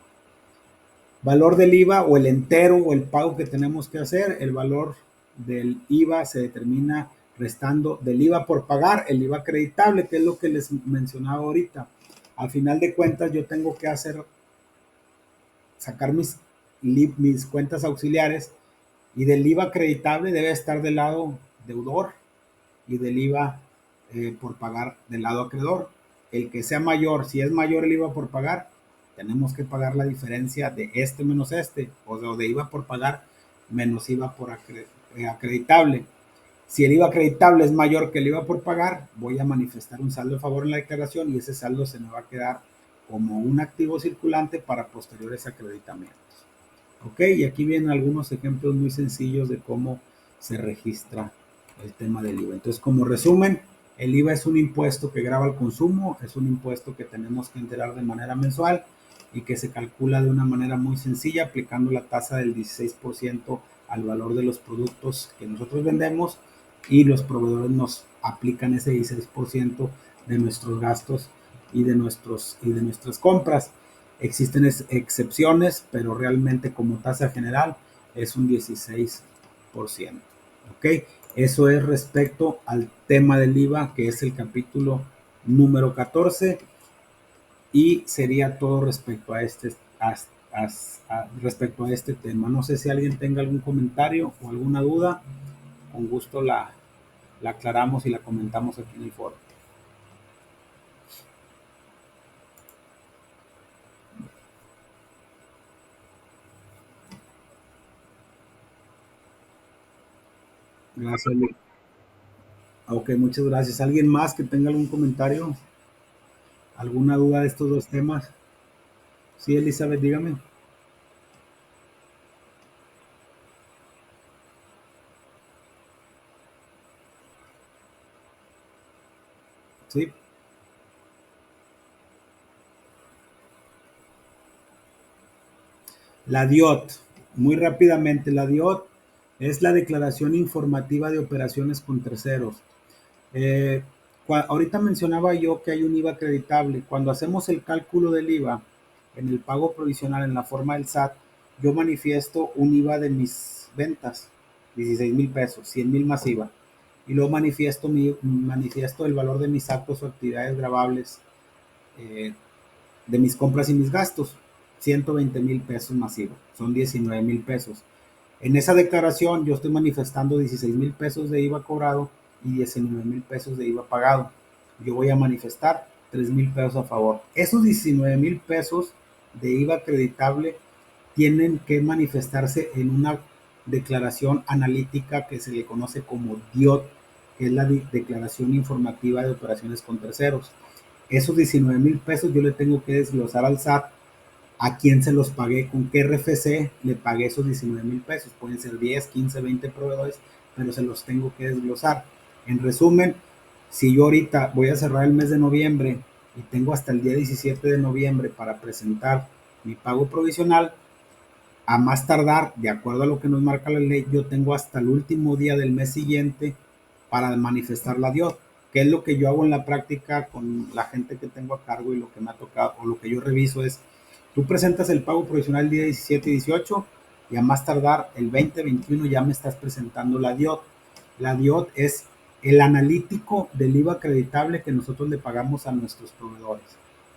Valor del IVA o el entero o el pago que tenemos que hacer. El valor del IVA se determina restando del IVA por pagar el IVA acreditable, que es lo que les mencionaba ahorita. Al final de cuentas yo tengo que sacar mis cuentas auxiliares, y del IVA acreditable debe estar del lado deudor y del IVA por pagar del lado acreedor. El que sea mayor, si es mayor el IVA por pagar, tenemos que pagar la diferencia de este menos este, o de IVA por pagar menos IVA por acreditable. Si el IVA acreditable es mayor que el IVA por pagar, voy a manifestar un saldo a favor en la declaración y ese saldo se me va a quedar como un activo circulante para posteriores acreditamientos. Ok, y aquí vienen algunos ejemplos muy sencillos de cómo se registra el tema del IVA. Entonces, como resumen, el IVA es un impuesto que grava el consumo, es un impuesto que tenemos que enterar de manera mensual y que se calcula de una manera muy sencilla aplicando la tasa del 16% al valor de los productos que nosotros vendemos, y los proveedores nos aplican ese 16% de nuestros gastos y de nuestras compras. Existen excepciones, pero realmente como tasa general es un 16%. ¿Ok? Eso es respecto al tema del IVA, que es el capítulo número 14, y sería todo respecto respecto a este tema. No sé si alguien tenga algún comentario o alguna duda, con gusto la aclaramos y la comentamos aquí en el foro. Gracias, Luis. Ok, muchas gracias. ¿Alguien más que tenga algún comentario? ¿Alguna duda de estos dos temas? Sí, Elizabeth, dígame. Sí. La DIOT, muy rápidamente, la DIOT es la Declaración Informativa de Operaciones con Terceros. Ahorita mencionaba yo que hay un IVA acreditable. Cuando hacemos el cálculo del IVA en el pago provisional en la forma del SAT, yo manifiesto un IVA de mis ventas, 16,000 pesos, 100,000 más IVA. Y luego manifiesto el valor de mis actos o actividades gravables, de mis compras y mis gastos, 120,000 pesos más IVA, son 19,000 pesos. En esa declaración yo estoy manifestando 16,000 pesos de IVA cobrado y 19,000 pesos de IVA pagado. Yo voy a manifestar 3,000 pesos a favor. Esos 19,000 pesos de IVA acreditable tienen que manifestarse en una declaración analítica que se le conoce como DIOT, que es la Declaración Informativa de Operaciones con Terceros. Esos 19,000 pesos yo le tengo que desglosar al SAT a quién se los pagué, con qué RFC le pagué esos 19,000 pesos. Pueden ser 10, 15, 20 proveedores, pero se los tengo que desglosar. En resumen, si yo ahorita voy a cerrar el mes de noviembre y tengo hasta el día 17 de noviembre para presentar mi pago provisional, a más tardar, de acuerdo a lo que nos marca la ley, yo tengo hasta el último día del mes siguiente para manifestar la DIOT, que es lo que yo hago en la práctica con la gente que tengo a cargo y lo que me ha tocado, o lo que yo reviso es, tú presentas el pago provisional el día 17 y 18 y a más tardar el 20-21 ya me estás presentando la DIOT. La DIOT es el analítico del IVA acreditable que nosotros le pagamos a nuestros proveedores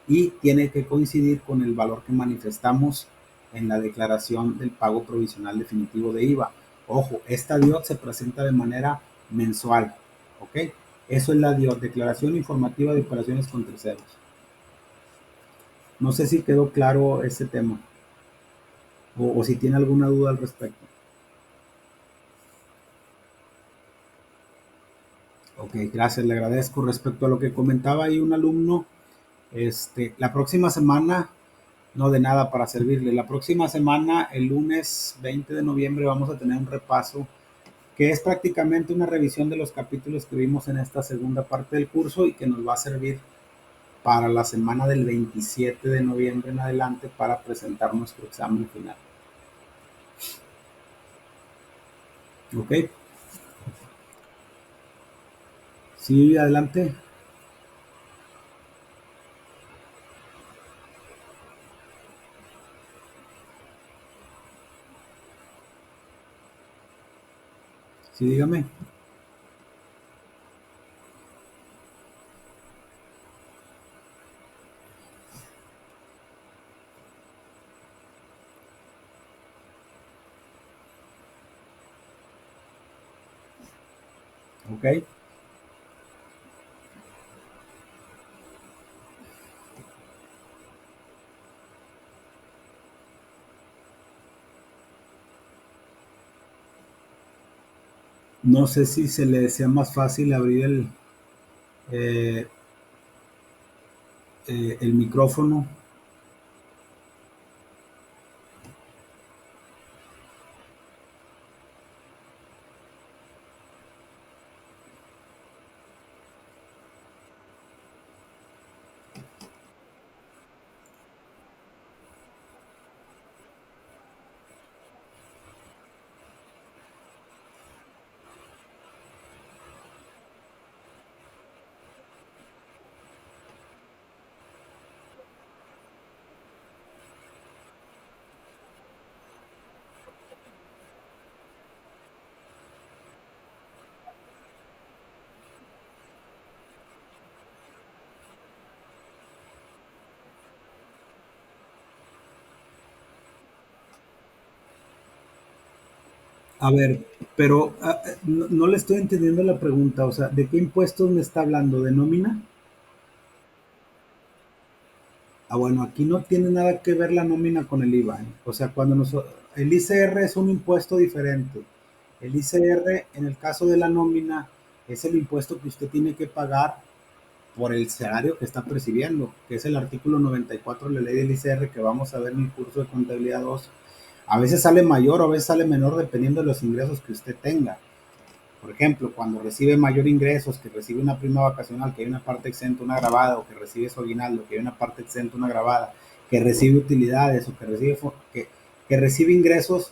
y tiene que coincidir con el valor que manifestamos en la declaración del pago provisional definitivo de IVA. Ojo, esta DIOT se presenta de manera mensual, ¿ok? Eso es la DIOT, Declaración Informativa de Operaciones con Terceros. No sé si quedó claro ese tema o si tiene alguna duda al respecto. Ok, gracias, le agradezco. Respecto a lo que comentaba ahí un alumno, la próxima semana, no de nada para servirle, la próxima semana, el lunes 20 de noviembre, vamos a tener un repaso que es prácticamente una revisión de los capítulos que vimos en esta segunda parte del curso y que nos va a servir para la semana del 27 de noviembre en adelante para presentar nuestro examen final. ¿Ok? Sí, adelante. Sí, dígame. ¿Ok? No sé si se le sea más fácil abrir eh, el micrófono. A ver, pero no, no le estoy entendiendo la pregunta. O sea, ¿de qué impuestos me está hablando? ¿De nómina? Ah, bueno, aquí no tiene nada que ver la nómina con el IVA, ¿eh? O sea, el ICR es un impuesto diferente. El ICR, en el caso de la nómina, es el impuesto que usted tiene que pagar por el salario que está percibiendo, que es el artículo 94 de la ley del ICR que vamos a ver en el curso de contabilidad 2. A veces sale mayor o a veces sale menor dependiendo de los ingresos que usted tenga. Por ejemplo, cuando recibe mayor ingresos, que recibe una prima vacacional, que hay una parte exenta, una grabada, o que recibe su aguinaldo, que hay una parte exenta, una grabada, que recibe utilidades o que recibe ingresos,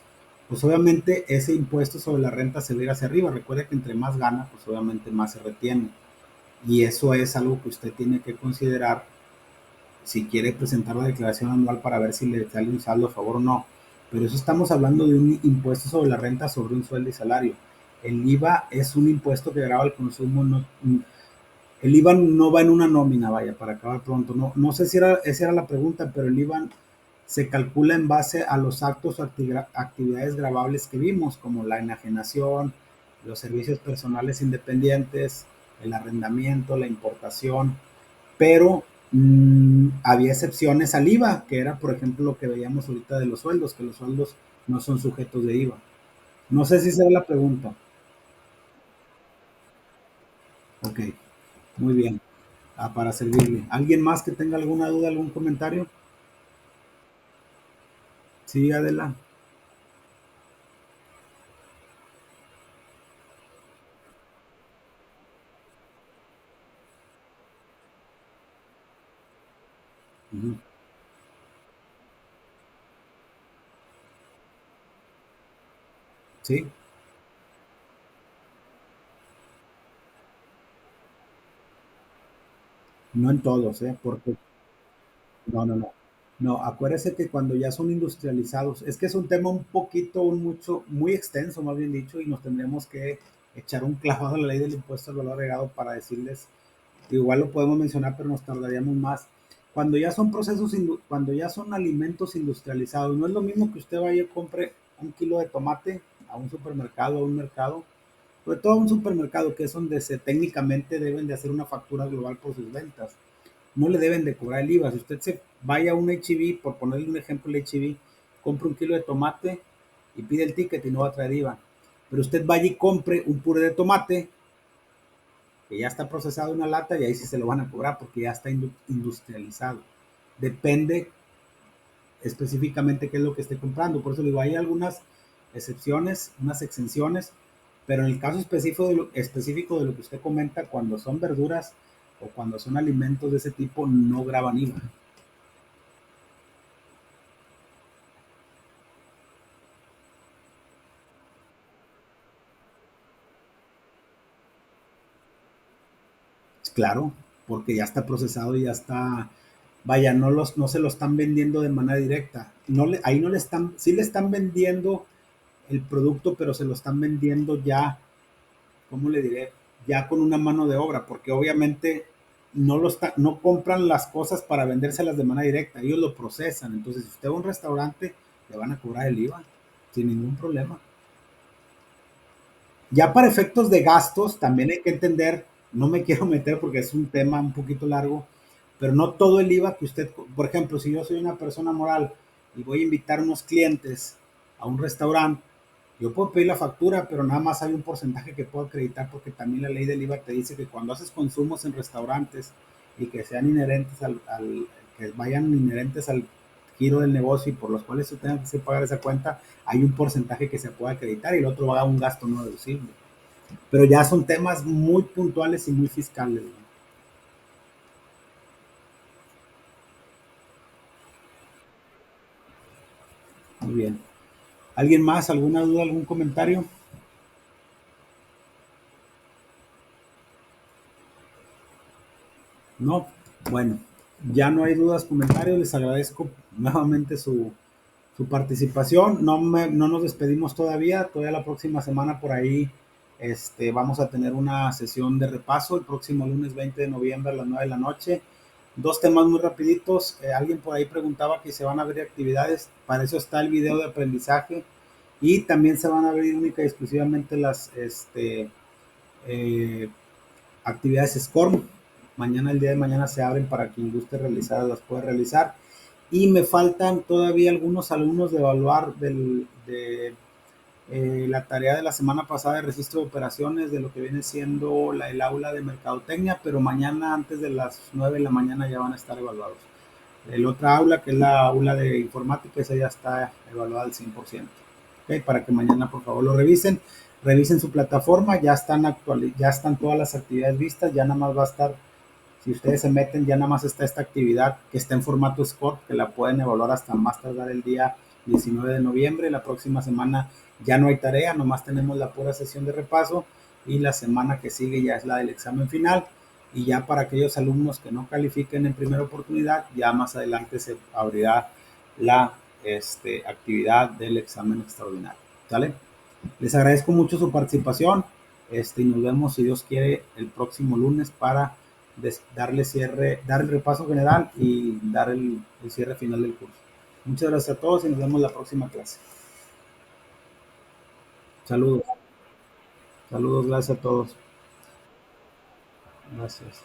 pues obviamente ese impuesto sobre la renta se va a ir hacia arriba. Recuerde que entre más gana, pues obviamente más se retiene. Y eso es algo que usted tiene que considerar si quiere presentar la declaración anual para ver si le sale un saldo a favor o no. Pero eso estamos hablando de un impuesto sobre la renta sobre un sueldo y salario. El IVA es un impuesto que grava el consumo, no, el IVA no va en una nómina, vaya, para acabar pronto. No, no sé si esa era la pregunta, pero el IVA se calcula en base a los actos o actividades gravables que vimos, como la enajenación, los servicios personales independientes, el arrendamiento, la importación, pero había excepciones al IVA, que era, por ejemplo, lo que veíamos ahorita de los sueldos, que los sueldos no son sujetos de IVA. No sé si esa era la pregunta. Ok, muy bien. Para servirle. ¿Alguien más que tenga alguna duda, algún comentario? Sí, Adela. Sí, no en todos, ¿eh? Porque no, no, no. No, acuérdese que cuando ya son industrializados, es que es un tema un poquito, muy extenso, más bien dicho, y nos tendríamos que echar un clavado a la ley del impuesto al valor agregado para decirles, igual lo podemos mencionar, pero nos tardaríamos más. Cuando ya son cuando ya son alimentos industrializados, no es lo mismo que usted vaya y compre un kilo de tomate a un supermercado, a un mercado, sobre todo a un supermercado, que es donde se técnicamente deben de hacer una factura global por sus ventas, no le deben de cobrar el IVA. Si usted se vaya a un HB, por ponerle un ejemplo, el HB, compre un kilo de tomate y pide el ticket y no va a traer IVA. Pero usted vaya y compre un puré de tomate que ya está procesado en una lata y ahí sí se lo van a cobrar porque ya está industrializado. Depende específicamente qué es lo que esté comprando. Por eso le digo, hay algunas excepciones, unas exenciones, pero en el caso específico de lo que usted comenta, cuando son verduras o cuando son alimentos de ese tipo, no graban IVA. Claro, porque ya está procesado y ya está, vaya, no se lo están vendiendo de manera directa. Ahí no le están, sí le están vendiendo el producto, pero se lo están vendiendo ya, ¿cómo le diré? Ya con una mano de obra, porque obviamente no compran las cosas para vendérselas de manera directa, ellos lo procesan. Entonces, si usted va a un restaurante, le van a cobrar el IVA sin ningún problema. Ya para efectos de gastos, también hay que entender, no me quiero meter porque es un tema un poquito largo, pero no todo el IVA que usted, por ejemplo, si yo soy una persona moral y voy a invitar unos clientes a un restaurante, yo puedo pedir la factura, pero nada más hay un porcentaje que puedo acreditar porque también la ley del IVA te dice que cuando haces consumos en restaurantes y que sean inherentes que vayan inherentes al giro del negocio y por los cuales se tenga que pagar esa cuenta, hay un porcentaje que se puede acreditar y el otro va a un gasto no deducible. Pero ya son temas muy puntuales y muy fiscales, ¿no? Muy bien. ¿Alguien más? ¿Alguna duda? ¿Algún comentario? No. Bueno, ya no hay dudas, comentarios. Les agradezco nuevamente su participación. No nos despedimos todavía. Todavía la próxima semana por ahí vamos a tener una sesión de repaso el próximo lunes 20 de noviembre a las 9 de la noche. Dos temas muy rapiditos. Alguien por ahí preguntaba que se van a abrir actividades. Para eso está el video de aprendizaje. Y también se van a abrir única y exclusivamente las eh, actividades SCORM. Mañana, el día de mañana, se abren para quien guste realizar, las puede realizar. Y me faltan todavía algunos alumnos de evaluar la tarea de la semana pasada de registro de operaciones de lo que viene siendo el aula de mercadotecnia, pero mañana antes de las 9 de la mañana ya van a estar evaluados. El otra aula, que es la aula de informática, esa ya está evaluada al 100%. ¿Okay? Para que mañana por favor lo revisen. Revisen su plataforma, ya están todas las actividades vistas, ya nada más va a estar, si ustedes se meten, ya nada más está esta actividad que está en formato score, que la pueden evaluar hasta más tardar el día 19 de noviembre. La próxima semana ya no hay tarea, nomás tenemos la pura sesión de repaso y la semana que sigue ya es la del examen final. Y ya para aquellos alumnos que no califiquen en primera oportunidad, ya más adelante se abrirá la actividad del examen extraordinario. ¿Sale? Les agradezco mucho su participación y nos vemos, si Dios quiere, el próximo lunes para dar el repaso general y dar el cierre final del curso. Muchas gracias a todos y nos vemos la próxima clase. Saludos, saludos, gracias a todos. Gracias.